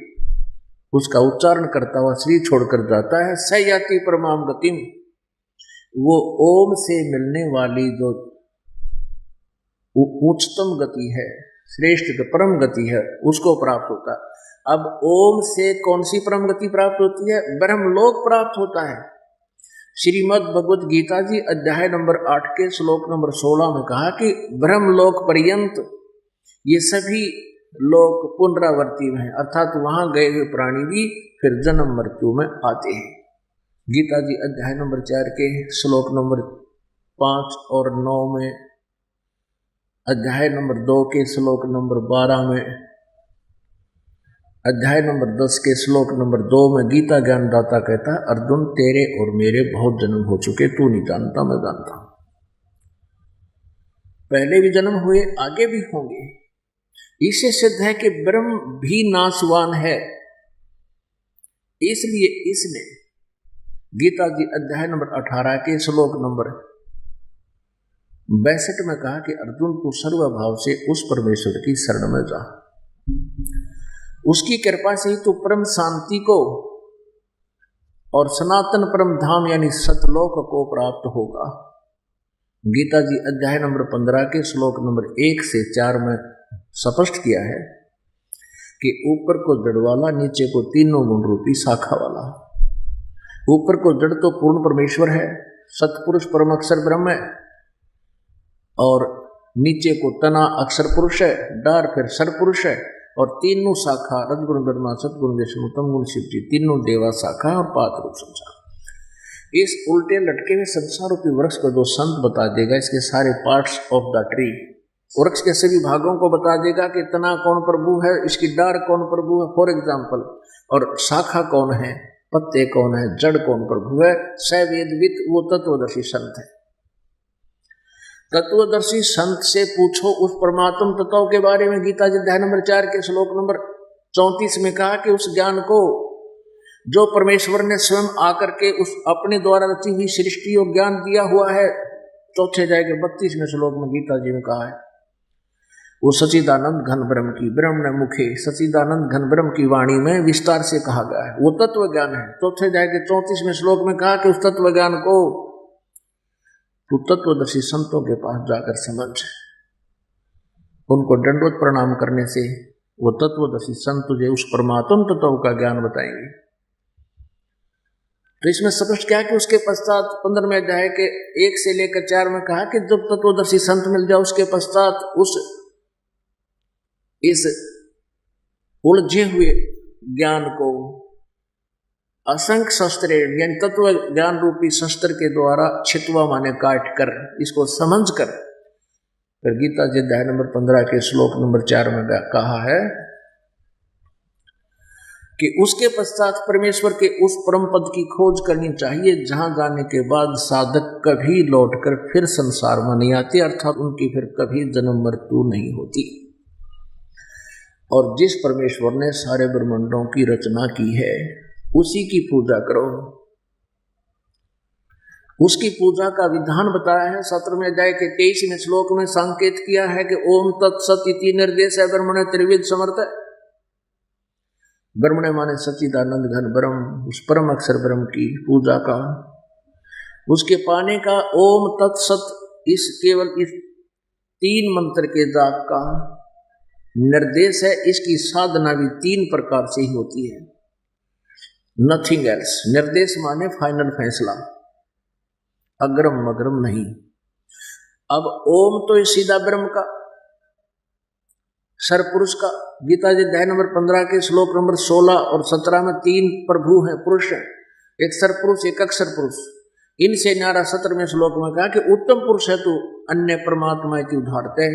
उसका उच्चारण करता हुआ शरीर छोड़कर जाता है, स याति परमाम गतिम, वो ओम से मिलने वाली जो उच्चतम गति है, श्रेष्ठ परम गति है, उसको प्राप्त होता है। अब ओम से कौन सी परम गति प्राप्त होती है? ब्रह्मलोक प्राप्त होता है। श्रीमद् भगवद गीता जी अध्याय नंबर 8 के श्लोक नंबर 16 में कहा कि ब्रह्मलोक पर्यंत ये सभी लोक पुनरावर्ती में है, अर्थात वहां गए हुए प्राणी भी फिर जन्म मृत्यु में आते हैं। गीता जी अध्याय नंबर 4 के श्लोक नंबर 5 और 9 में, अध्याय नंबर 2 के श्लोक नंबर 12 में, अध्याय नंबर 10 के श्लोक नंबर 2 में गीता ज्ञानदाता कहता है, अर्जुन तेरे और मेरे बहुत जन्म हो चुके, तू नहीं जानता, मैं जानता हूं। पहले भी जन्म हुए, आगे भी होंगे। इससे सिद्ध है कि ब्रह्म भी नाशवान है। इसलिए इसने गीता जी अध्याय नंबर 18 के श्लोक नंबर 62 में कहा कि अर्जुन तू सर्वभाव से उस परमेश्वर की शरण में जा, उसकी कृपा से ही तू परम शांति को और सनातन परम धाम यानी सतलोक को प्राप्त होगा। गीता जी अध्याय नंबर 15 के श्लोक नंबर 1 से 4 में स्पष्ट किया है कि ऊपर को जड़ वाला, नीचे को तीनों गुण रूपी शाखा वाला। ऊपर को जड़ तो पूर्ण परमेश्वर है, सतपुरुष परम अक्षर ब्रह्म है, और नीचे को तना अक्षर पुरुष है, डार फिर सर पुरुष है, और तीनों शाखा रजगुण ब्रह्मा सतगुण विष्णु तम गुण शिव जी, तीनों देवा शाखा और पात रूप संसार। इस उल्टे लटके हुए संसार रूपी वृक्ष को जो संत बता देगा, इसके सारे पार्ट्स ऑफ द ट्री, वृक्ष के सभी भागों को बता देगा कि तना कौन प्रभु है, इसकी डार कौन प्रभु है फॉर एग्जाम्पल, और शाखा कौन है, पत्ते कौन है, जड़ कौन प्रभु है, सवेदवित वो तत्वदर्शी संत है। तत्वदर्शी संत से पूछो उस परमात्म तत्व के बारे में। गीता जी अध्याय नंबर 4 के श्लोक नंबर 34 में कहा कि उस ज्ञान को जो परमेश्वर ने स्वयं आकर के उस अपने द्वारा रची हुई सृष्टि और ज्ञान दिया हुआ है, चौथे अध्याय के 32वें श्लोक में गीता जी में कहा है, वो सच्चिदानंद घन ब्रह्म की, ब्रह्म ने मुखे सच्चिदानंद घन ब्रह्म की वाणी में विस्तार से कहा गया है, वो तत्व ज्ञान है। चौथे अध्याय के 34वें श्लोक में कहा कि उस तत्व ज्ञान को तू तत्वदर्शी संतों के पास जाकर समझ, उनको दंडवत प्रणाम करने से वो तत्वदर्शी संत तुझे उस परमात्म तत्व का ज्ञान बताएंगे। तो इसमें स्पष्ट क्या कि उसके पश्चात 15वें अध्याय के 1 से लेकर 4 में कहा कि जब तत्वदर्शी संत मिल जाए, उसके पश्चात उस इस उलझे हुए ज्ञान को असंख्य शस्त्र यानी तत्व ज्ञान रूपी शस्त्र के द्वारा छितवा माने काट कर, इसको समझ कर, फिर गीता जी अध्याय नंबर 15 के श्लोक नंबर 4 में कहा है कि उसके पश्चात परमेश्वर के उस परम पद की खोज करनी चाहिए, जहां जाने के बाद साधक कभी लौटकर फिर संसार में नहीं आते, अर्थात उनकी फिर कभी जन्म मृत्यु नहीं होती। और जिस परमेश्वर ने सारे ब्रह्मांडों की रचना की है, उसी की पूजा करो। उसकी पूजा का विधान बताया है 17वें अध्याय के 23वें श्लोक में, संकेत किया है कि ओम तत्सत इति निर्देश है ब्रह्मणे त्रिविध समर्थ। ब्रह्मणे माने सच्चिदानंद घन ब्रह्म, उस परम अक्षर ब्रह्म की पूजा का, उसके पाने का ओम तत्सत, इस केवल इस 3 मंत्र के जाप का निर्देश है। इसकी साधना भी 3 प्रकार से ही होती है, नथिंग एल्स। निर्देश माने फाइनल फैसला, अग्रम मग्रम नहीं। अब ओम तो सीधा ब्रह्म का, सरपुरुष का। गीता जी अध्याय नंबर 15 के श्लोक नंबर 16 और 17 में 3 प्रभु हैं, पुरुष हैं, एक सरपुरुष एक अक्षर पुरुष। इनसे न्यारा 17वें श्लोक में कहा कि उत्तम पुरुष है तू अन्य परमात्मा की उदाहरते,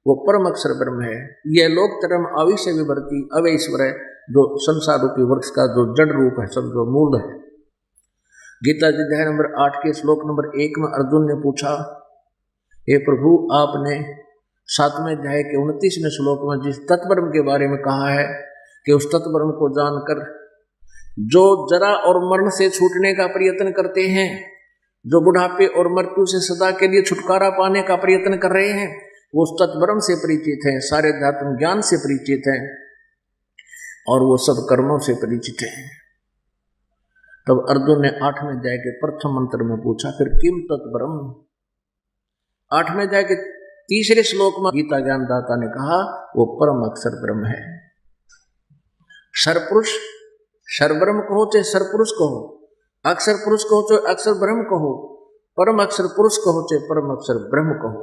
वो परम अक्षर ब्रह्म है। यह लोक धर्म अविश्य विवर्ती अवैश्वर है, जो संसार रूपी वृक्ष का जो जड़ रूप है, सब जो मूल है। गीता जी अध्याय नंबर 8 के श्लोक नंबर 1 में अर्जुन ने पूछा, हे प्रभु आपने 7वें अध्याय के 29वें श्लोक में जिस तत्ब्रह्म के बारे में कहा है कि उस तत्ब्रह्म को जानकर जो जरा और मरण से छूटने का प्रयत्न करते हैं, जो बुढ़ापे और मृत्यु से सदा के लिए छुटकारा पाने का प्रयत्न कर रहे हैं, वो उस तत्ब्रह्म से परिचित हैं, सारे अध्यात्म ज्ञान से परिचित हैं और वो सब कर्मों से परिचित हैं। तब अर्जुन ने 8वें अध्याय के प्रथम मंत्र में पूछा, फिर किम तत्ब्रह्म। 8वें अध्याय के 3रे श्लोक में गीता ज्ञानदाता ने कहा वो परम अक्षर ब्रह्म है। सरपुरुष सरब्रह्म कहो चाहे सरपुरुष कहो, अक्षर पुरुष कहो चाहे अक्षर ब्रह्म कहो, परम अक्षर पुरुष कहो चाहे परम अक्षर ब्रह्म कहो,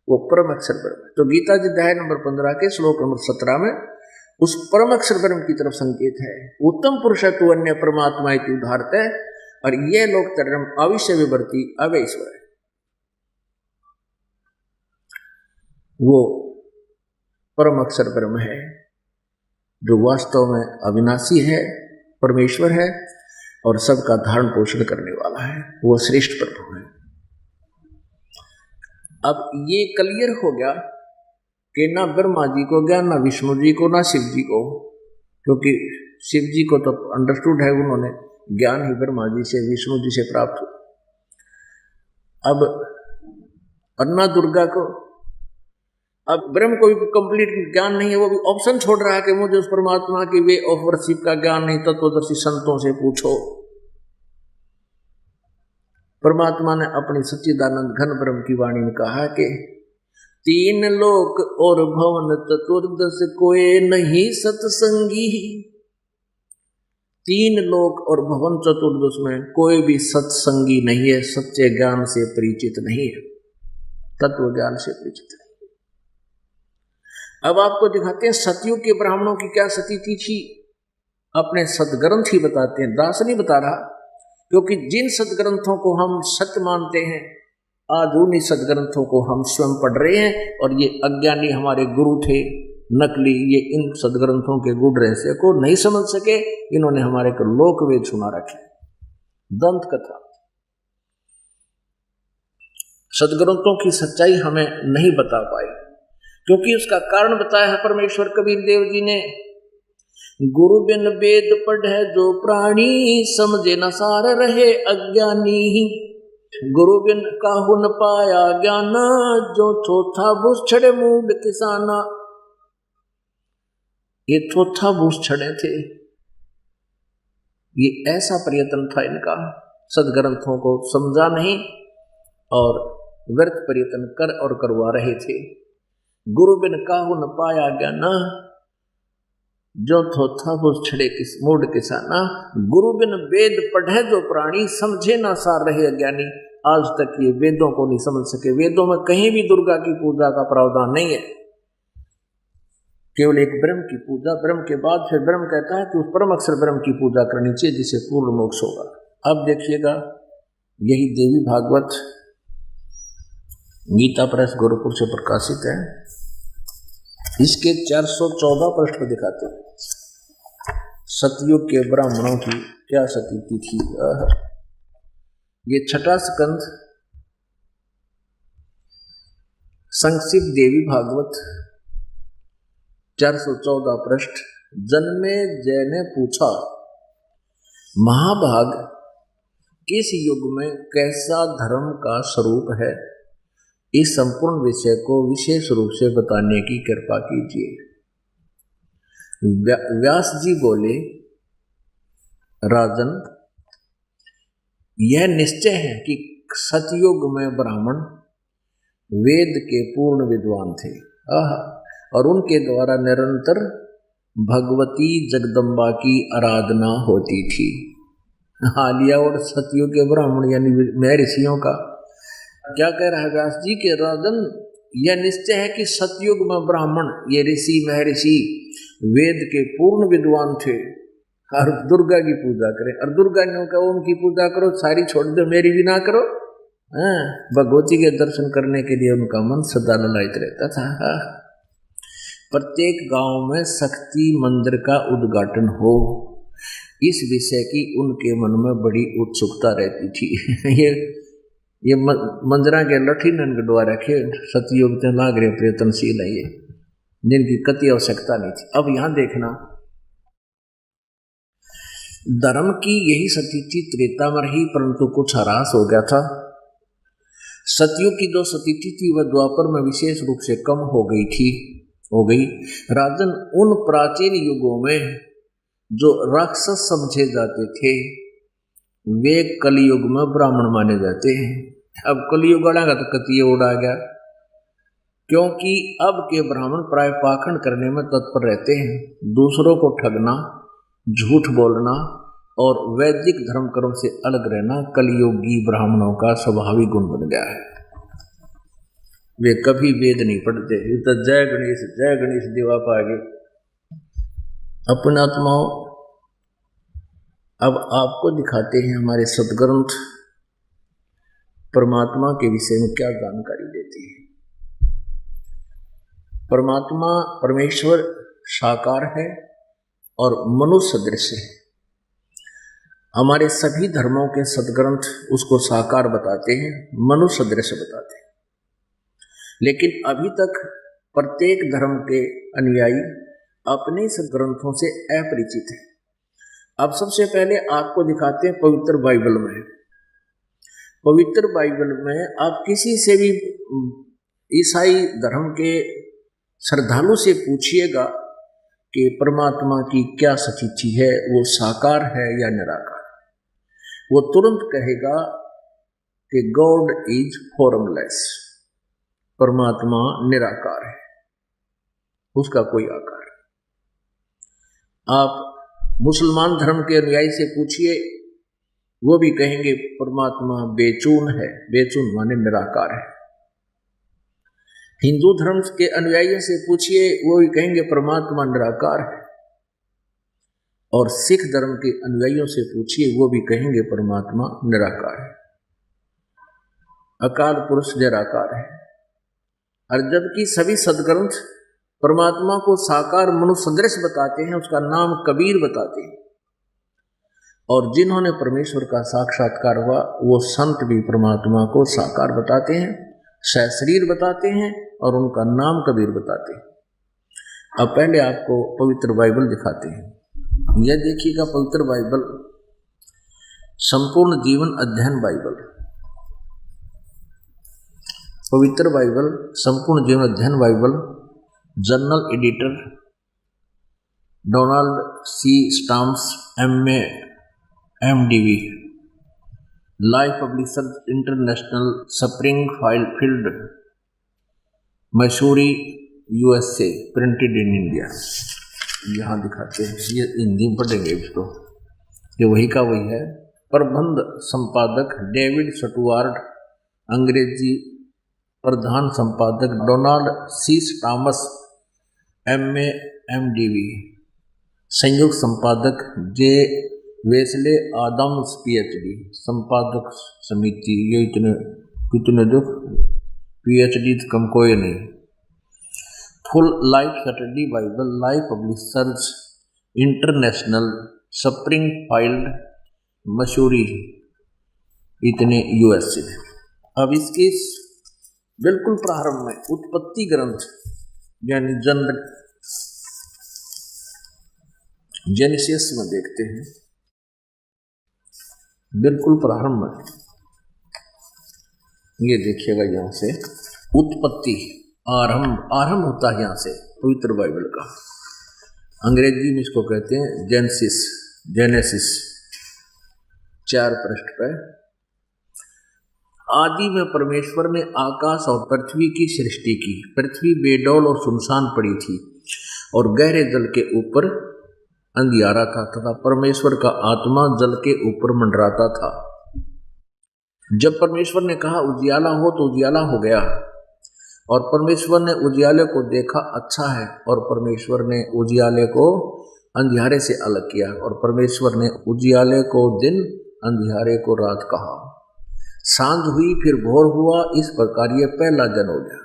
वो परम अक्षर ब्रह्म। तो गीता जी अध्याय नंबर 15 के श्लोक नंबर 17 में उस परम अक्षर ब्रह्म की तरफ संकेत है। उत्तम पुरुष है तू अन्य परमात्मा की उदाहरत है, और यह लोक धर्म अविश्य विवर्ती अवैश्वर है। वो परम अक्षर ब्रह्म है। जो वास्तव में अविनाशी है, परमेश्वर है और सबका धारण पोषण करने वाला है, वो श्रेष्ठ प्रभु है। अब ये क्लियर हो गया कि ना ब्रह्मा जी को ज्ञान, ना विष्णु जी को, ना शिव जी को, क्योंकि शिव जी को तो अंडरस्टूड है, उन्होंने ज्ञान ही ब्रह्मा जी से, विष्णु जी से प्राप्त हुआ। अब अन्ना दुर्गा को, अब ब्रह्म को भी कंप्लीट ज्ञान नहीं है, वो भी ऑप्शन छोड़ रहा है कि मुझे उस परमात्मा की वे ऑफ वर्शिप का ज्ञान नहीं, तत्वदर्शी संतों से पूछो। परमात्मा ने अपनी सच्चिदानंद घन ब्रह्म की वाणी में कहा कि तीन लोक और भवन चतुर्दश कोई नहीं सत्संगी। तीन लोक और भवन चतुर्दश में कोई भी सत्संगी नहीं है, सच्चे ज्ञान से परिचित नहीं है, तत्व ज्ञान से परिचित नहीं। अब आपको दिखाते हैं सतयुग के ब्राह्मणों की क्या स्थिति थी, अपने सदग्रंथ ही बताते हैं, दास नहीं बता रहा, क्योंकि जिन सदग्रंथों को हम सत्य मानते हैं, आज उन्हीं सदग्रंथों को हम स्वयं पढ़ रहे हैं, और ये अज्ञानी हमारे गुरु थे नकली, ये इन सदग्रंथों के गूढ़ रहस्य को नहीं समझ सके, इन्होंने हमारे को लोकवेद सुना रखे, दंत कथा। सदग्रंथों की सच्चाई हमें नहीं बता पाई, क्योंकि उसका कारण बताया है परमेश्वर कबीर देव जी ने, गुरु बिन वेद पढ़े जो प्राणी, समझे न सार रहे अज्ञानी। गुरु बिन काहू न पाया ज्ञान, जो थोथा भूस छड़े मूड किसाना। ये थोथा भूस छड़े थे, ये ऐसा प्रयत्न था इनका, सदग्रंथों को समझा नहीं और व्यर्थ प्रयत्न कर और करवा रहे थे। गुरु बिन काहू न पाया ज्ञान, जो थोथा भूस छड़े किस मूड किसाना। गुरु बिन वेद पढ़े जो प्राणी, समझे ना सार रहे अज्ञानी। आज तक ये वेदों को नहीं समझ सके, वेदों में कहीं भी दुर्गा की पूजा का प्रावधान नहीं है, केवल एक ब्रह्म की पूजा। ब्रह्म के बाद फिर ब्रह्म कहता है कि उस परम अक्षर ब्रह्म की पूजा करनी चाहिए, जिससे पूर्ण मोक्ष होगा। अब देखिएगा, यही देवी भागवत गीता प्रेस गोरखपुर से प्रकाशित है, इसके 414 पृष्ठ में दिखाते हैं सतयुग के ब्राह्मणों की क्या स्थिति थी। ये छठा स्कंध, संक्षिप्त देवी भागवत 414 पृष्ठ। जन्मे जय ने पूछा, महाभाग किस युग में कैसा धर्म का स्वरूप है, इस संपूर्ण विषय को विशेष रूप से बताने की कृपा कीजिए। व्यास जी बोले, राजन, यह निश्चय है कि सतयुग में ब्राह्मण वेद के पूर्ण विद्वान थे, और उनके द्वारा निरंतर भगवती जगदम्बा की आराधना होती थी। हालिया और सतयुग के ब्राह्मण यानी महर्षियों का क्या कह रहा है व्यास जी के, राजन, यह निश्चय है कि सतयुग में ब्राह्मण, ये ऋषि महर्षि वेद के पूर्ण विद्वान थे, और दुर्गा की पूजा करें। और दुर्गा ने कहा ओम की पूजा करो, सारी छोड़ दो, मेरी भी ना करो। भगवती के दर्शन करने के लिए उनका मन सदा ललायित रहता था। प्रत्येक गांव में शक्ति मंदिर का उद्घाटन हो, इस विषय की उनके मन में बड़ी उत्सुकता रहती थी। ये मंदिरा के लठी नन गडवा रखे, सतयुग ते लाग रहे प्रयत्नशील है ये, जिनकी कति आवश्यकता नहीं थी। अब यहां देखना, धर्म की यही स्थिति त्रेता में रही, परंतु कुछ ह्रास हो गया था। सतयुग की जो स्थिति थी वह द्वापर में विशेष रूप से कम हो गई। राजन, उन प्राचीन युगों में जो राक्षस समझे जाते थे, वे कलयुग में ब्राह्मण माने जाते हैं। अब कलयुग का तो कतिये उड़ा गया, क्योंकि अब के ब्राह्मण प्राय पाखंड करने में तत्पर रहते हैं, दूसरों को ठगना, झूठ बोलना और वैदिक धर्म कर्म से अलग रहना कलयुगी ब्राह्मणों का स्वाभाविक गुण बन गया है। वे कभी वेद नहीं पढ़ते, तो जय गणेश देवा पागे। अपने आत्माओं, अब आपको दिखाते हैं हमारे सदग्रंथ परमात्मा के विषय में क्या जानकारी देती है। परमात्मा, परमेश्वर साकार है और मनुष्य सदृश है। हमारे सभी धर्मों के सदग्रंथ उसको साकार बताते हैं, मनुष्य सदृश बताते हैं। लेकिन अभी तक प्रत्येक धर्म के अनुयायी अपने सदग्रंथों से अपरिचित है। अब सबसे पहले आपको दिखाते हैं पवित्र बाइबल में। पवित्र बाइबल में आप किसी से भी ईसाई धर्म के श्रद्धालु से पूछिएगा कि परमात्मा की क्या सच्ची है, वो साकार है या निराकार, वो तुरंत कहेगा कि गॉड इज फॉर्मलेस, परमात्मा निराकार है, उसका कोई आकार नहीं। आप मुसलमान धर्म के अनुयायी से पूछिए, वो भी कहेंगे परमात्मा बेचून है, बेचून माने निराकार है। हिंदू धर्म के अनुयायियों से पूछिए, वो भी कहेंगे परमात्मा निराकार है। और सिख धर्म के अनुयायियों से पूछिए, वो भी कहेंगे परमात्मा निराकार है, अकाल पुरुष निराकार है। और जबकि सभी सदग्रंथ परमात्मा को साकार मनुष्य सदृश बताते हैं, उसका नाम कबीर बताते हैं। और जिन्होंने परमेश्वर का साक्षात्कार हुआ वो संत भी परमात्मा को साकार बताते हैं, सशरीर बताते हैं और उनका नाम कबीर बताते हैं। अब पहले आपको पवित्र बाइबल दिखाते हैं। यह देखिएगा पवित्र बाइबल, संपूर्ण जीवन अध्ययन बाइबल, पवित्र बाइबल संपूर्ण जीवन अध्ययन Bible, journal editor Donald C Stamps MA MDV, Life publisher international, Springfield Missouri USA, printed in India. यहाँ दिखाते हैं, ये हिंदी में पढ़ेंगे इसको, ये वही का वही है। प्रबंध संपादक डेविड स्टुअर्ट, अंग्रेजी प्रधान संपादक डोनाल्ड C स्टामस MA MDV, संयुक्त संपादक J वेस्ले आदम्स PhD, संपादक समिति। ये कितने दुख, PhD तो कम कोई नहीं। Full life Saturday Bible, live publishers international, Springfield Missouri, इतने USA। अब इसके बिल्कुल प्रारंभ में उत्पत्ति ग्रंथ यानी जेनेसिस में देखते हैं। बिल्कुल प्रारंभ में ये देखिएगा, यहाँ से उत्पत्ति आरंभ होता है यहाँ से पवित्र बाइबल का। अंग्रेजी में इसको कहते हैं जेनेसिस 4 पृष्ठ पर। आदि में परमेश्वर ने आकाश और पृथ्वी की सृष्टि की। पृथ्वी बेडौल और सुनसान पड़ी थी और गहरे जल के ऊपर अंधियारा था तथा परमेश्वर का आत्मा जल के ऊपर मंडराता था। जब परमेश्वर ने कहा उजियाला हो तो उजियाला हो गया, और परमेश्वर ने उजियाले को देखा अच्छा है, और परमेश्वर ने उजियाले को अंधियारे से अलग किया, और परमेश्वर ने उजियाले को दिन, अंधियारे को रात कहा। सांझ हुई फिर भोर हुआ, इस प्रकार ये पहला दिन हो गया।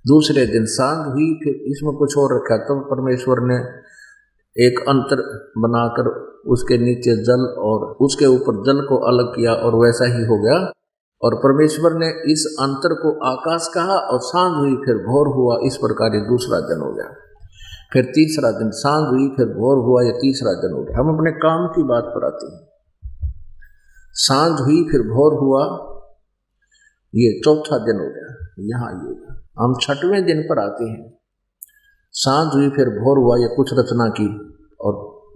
दूसरे दिन सांझ हुई, फिर इसमें कुछ और रखा, तब परमेश्वर ने एक अंतर बनाकर उसके नीचे जल और उसके ऊपर जल को अलग किया, और वैसा ही हो गया। और परमेश्वर ने इस अंतर को आकाश कहा, और सांझ हुई फिर भोर हुआ, इस प्रकार ये दूसरा दिन हो गया। फिर तीसरा दिन, सांझ हुई फिर भोर हुआ, ये तीसरा दिन हो गया। हम अपने काम की बात पर आते हैं। सांझ हुई फिर भोर हुआ, ये चौथा दिन हो गया। यहाँ ये हम 6वें दिन पर आते हैं। सांझ हुई फिर भोर हुआ, ये कुछ रचना की, और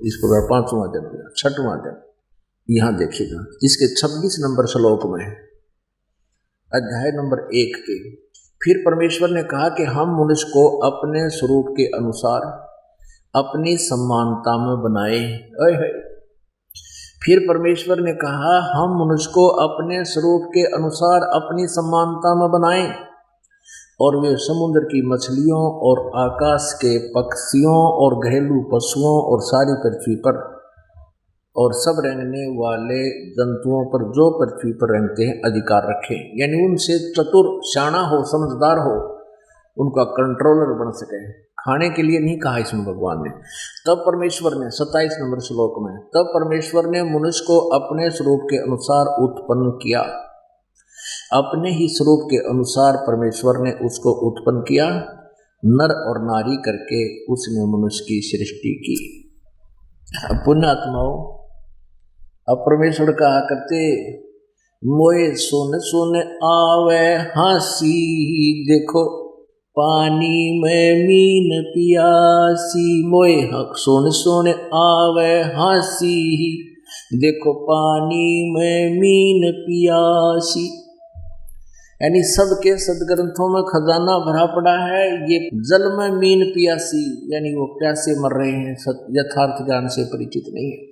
इस प्रकार 5वां दिन हो गया, 6वां दिन। यहाँ देखिएगा इसके 26 नंबर श्लोक में, अध्याय नंबर 1 के, फिर परमेश्वर ने कहा कि हम मनुष्य को अपने स्वरूप के अनुसार अपनी समानता में बनाए। फिर परमेश्वर ने कहा हम मनुष्य को अपने स्वरूप के अनुसार अपनी समानता में बनाएं, और वे समुद्र की मछलियों और आकाश के पक्षियों और घरेलू पशुओं और सारी पृथ्वी पर और सब रेंगने वाले जंतुओं पर जो पृथ्वी पर रेंगते हैं अधिकार रखें। यानी उनसे चतुर, शाना हो, समझदार हो, उनका कंट्रोलर बन सके। खाने के लिए नहीं कहा इसमें भगवान ने। तब परमेश्वर ने 27 नंबर श्लोक में, तब परमेश्वर ने मनुष्य को अपने स्वरूप के अनुसार उत्पन्न किया। अपने ही स्वरूप के अनुसार परमेश्वर ने उसको उत्पन्न किया, नर और नारी करके उसने मनुष्य की सृष्टि की। पुण्यात्माओं, अब परमेश्वर कहा करते, मोए सुन सुन आवे हंसी, देखो पानी में मीन पियासी। मोए सुन सुन आवे हंसी, देखो पानी में मीन पियासी। यानी सबके सदग्रंथों में खजाना भरा पड़ा है, ये जल में मीन पियासी, यानी वो प्यासे मर रहे हैं, यथार्थ ज्ञान से परिचित नहीं है।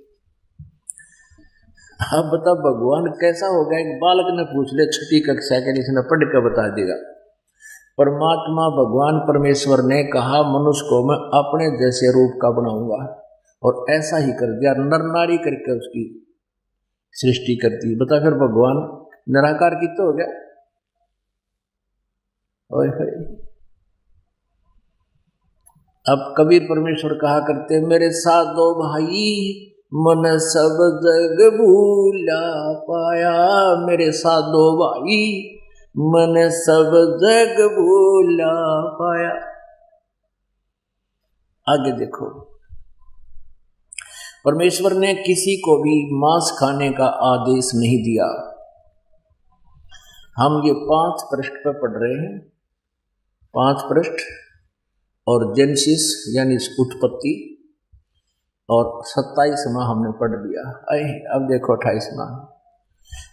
अब बता भगवान कैसा होगा? एक बालक ने पूछ ले 6ठी कक्षा के, इसने पढ़ कर बता देगा। परमात्मा भगवान परमेश्वर ने कहा मनुष्य को मैं अपने जैसे रूप का बनाऊंगा, और ऐसा ही कर दिया, नर नारी करके उसकी सृष्टि करती। बता फिर भगवान निराकार की तो हो गया। ओए होए। अब कबीर परमेश्वर कहा करते, मेरे साथ दो भाई मन सब जग भूला पाया। मेरे साथ दो भाई मन सब जग भूला पाया। आगे देखो, परमेश्वर ने किसी को भी मांस खाने का आदेश नहीं दिया। हम ये 5 पृष्ठ पर पढ़ रहे हैं, 5 पृष्ठ, और जेनेसिस यानी उत्पत्ति, और 27वां हमने पढ़ लिया। अब देखो 28वां।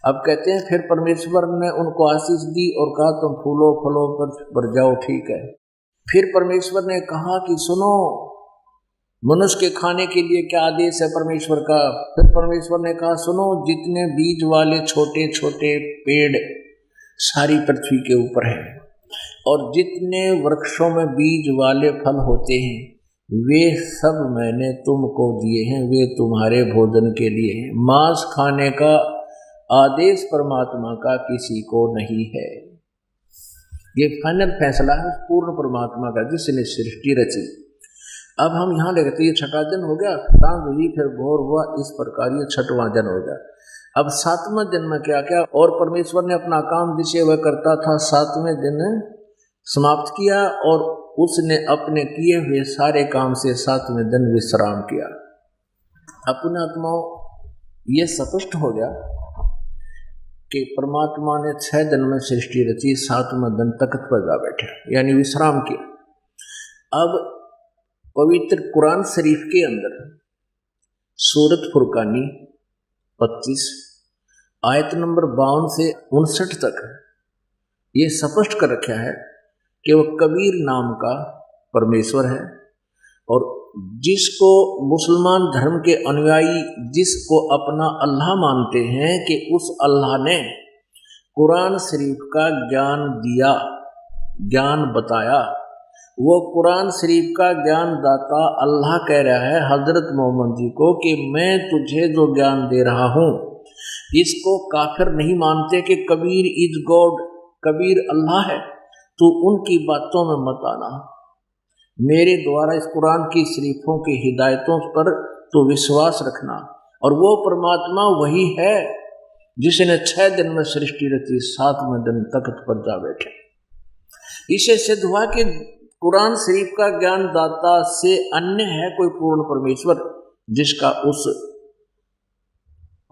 अब कहते हैं फिर परमेश्वर ने उनको आशीष दी और कहा तुम फूलो फलो पर भर जाओ। ठीक है। फिर परमेश्वर ने कहा कि सुनो, मनुष्य के खाने के लिए क्या आदेश है परमेश्वर का? फिर परमेश्वर ने कहा सुनो, जितने बीज वाले छोटे छोटे पेड़ सारी पृथ्वी के ऊपर हैं, और जितने वृक्षों में बीज वाले फल होते हैं, वे सब मैंने तुमको दिए हैं, वे तुम्हारे भोजन के लिए हैं। मांस खाने का आदेश परमात्मा का किसी को नहीं है। ये फाइनल फैसला है पूर्ण परमात्मा का, जिसने सृष्टि रची। अब हम यहाँ देखते, ये 6ठा दिन हो गया, सांझ हुई, फिर भोर हुआ, इस प्रकार ये 6वां दिन हो गया। अब 7वें दिन में क्या क्या? और परमेश्वर ने अपना काम जिसे वह करता था 7वें दिन समाप्त किया, और उसने अपने किए हुए सारे काम से 7वें दिन विश्राम किया। अपने आत्माओं, ये स्पष्ट हो गया कि परमात्मा ने 6 दिन में सृष्टि रची, 7वें दिन तख्त पर जा बैठा, यानी विश्राम किया। अब पवित्र कुरान शरीफ के अंदर सूरत फुरकानी 25 आयत नंबर 52 से 59 तक ये स्पष्ट कर रखा है कि वह कबीर नाम का परमेश्वर है, और जिसको मुसलमान धर्म के अनुयायी जिसको अपना अल्लाह मानते हैं, कि उस अल्लाह ने कुरान शरीफ का ज्ञान दिया, ज्ञान बताया। वो कुरान शरीफ का ज्ञान दाता अल्लाह कह रहा है हजरत मोहम्मद जी को कि मैं तुझे जो ज्ञान दे रहा हूँ, इसको काफिर नहीं मानते कि कबीर इज गॉड, कबीर अल्लाह है, तो उनकी बातों में मत आना। मेरे द्वारा इस कुरान की शरीफों की हिदायतों पर तो विश्वास रखना, और वो परमात्मा वही है जिसने 6 दिन में सृष्टि रची, 7वें दिन तख्त पर जा बैठे। इसे सिद्ध हुआ कि कुरान शरीफ का ज्ञान दाता से अन्य है कोई पूर्ण परमेश्वर, जिसका उस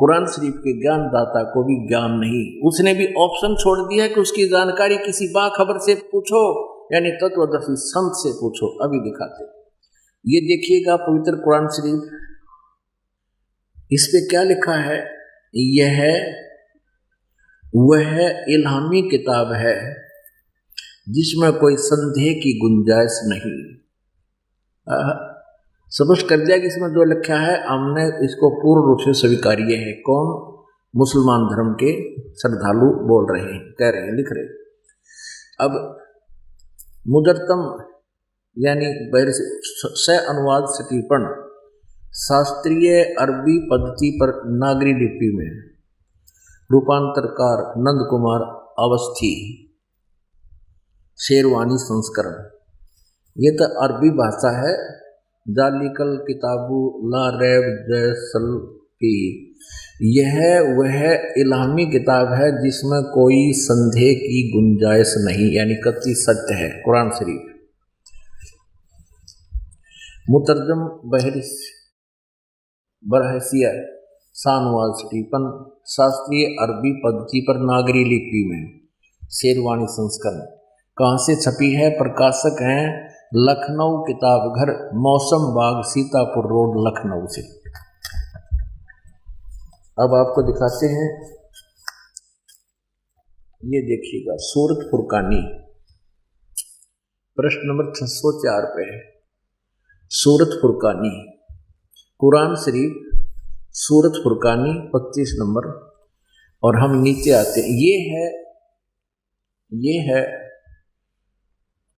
कुरान शरीफ के ज्ञान दाता को भी ज्ञान नहीं। उसने भी ऑप्शन छोड़ दिया कि उसकी जानकारी किसी बाखबर से पूछो, यानी तत्वदर्शी संत से पूछो। अभी दिखाते, ये देखिएगा पवित्र कुरान शरीफ, इस पे क्या लिखा है? यह वह इल्हामी किताब है जिसमें कोई संदेह की गुंजाइश नहीं। स्पष्ट कर दिया कि इसमें जो लिखा है हमने इसको पूर्ण रूप से स्वीकार्य है। कौन? मुसलमान धर्म के श्रद्धालु बोल रहे हैं, कह रहे हैं, लिख रहे हैं। अब मुदर्तम यानी स अनुवाद सटीपण शास्त्रीय अरबी पद्धति पर नागरी लिपि में रूपांतरकार नंद कुमार अवस्थी शेरवानी संस्करण। ये तो अरबी भाषा है। जालिकल किताबु ला रैब जैसल की, यह वह इल्हामी किताब है जिसमें कोई संदेह की गुंजाइश नहीं, यानी कतई सत्य है, कुरान शरीफ। मुतरजम बरहसिया शाहनवाज स्टीफन, शास्त्रीय अरबी पद्धति पर नागरी लिपि में, शेरवानी संस्करण। कहाँ से छपी है? प्रकाशक हैं लखनऊ किताब घर, मौसम बाग, सीतापुर रोड, लखनऊ से। अब आपको दिखाते हैं, ये देखिएगा सूरत फुरकानी, प्रश्न नंबर 604 पे है। सूरत फुरकानी, कुरान शरीफ, सूरत फुरकानी 25 नंबर। और हम नीचे आते हैं, ये है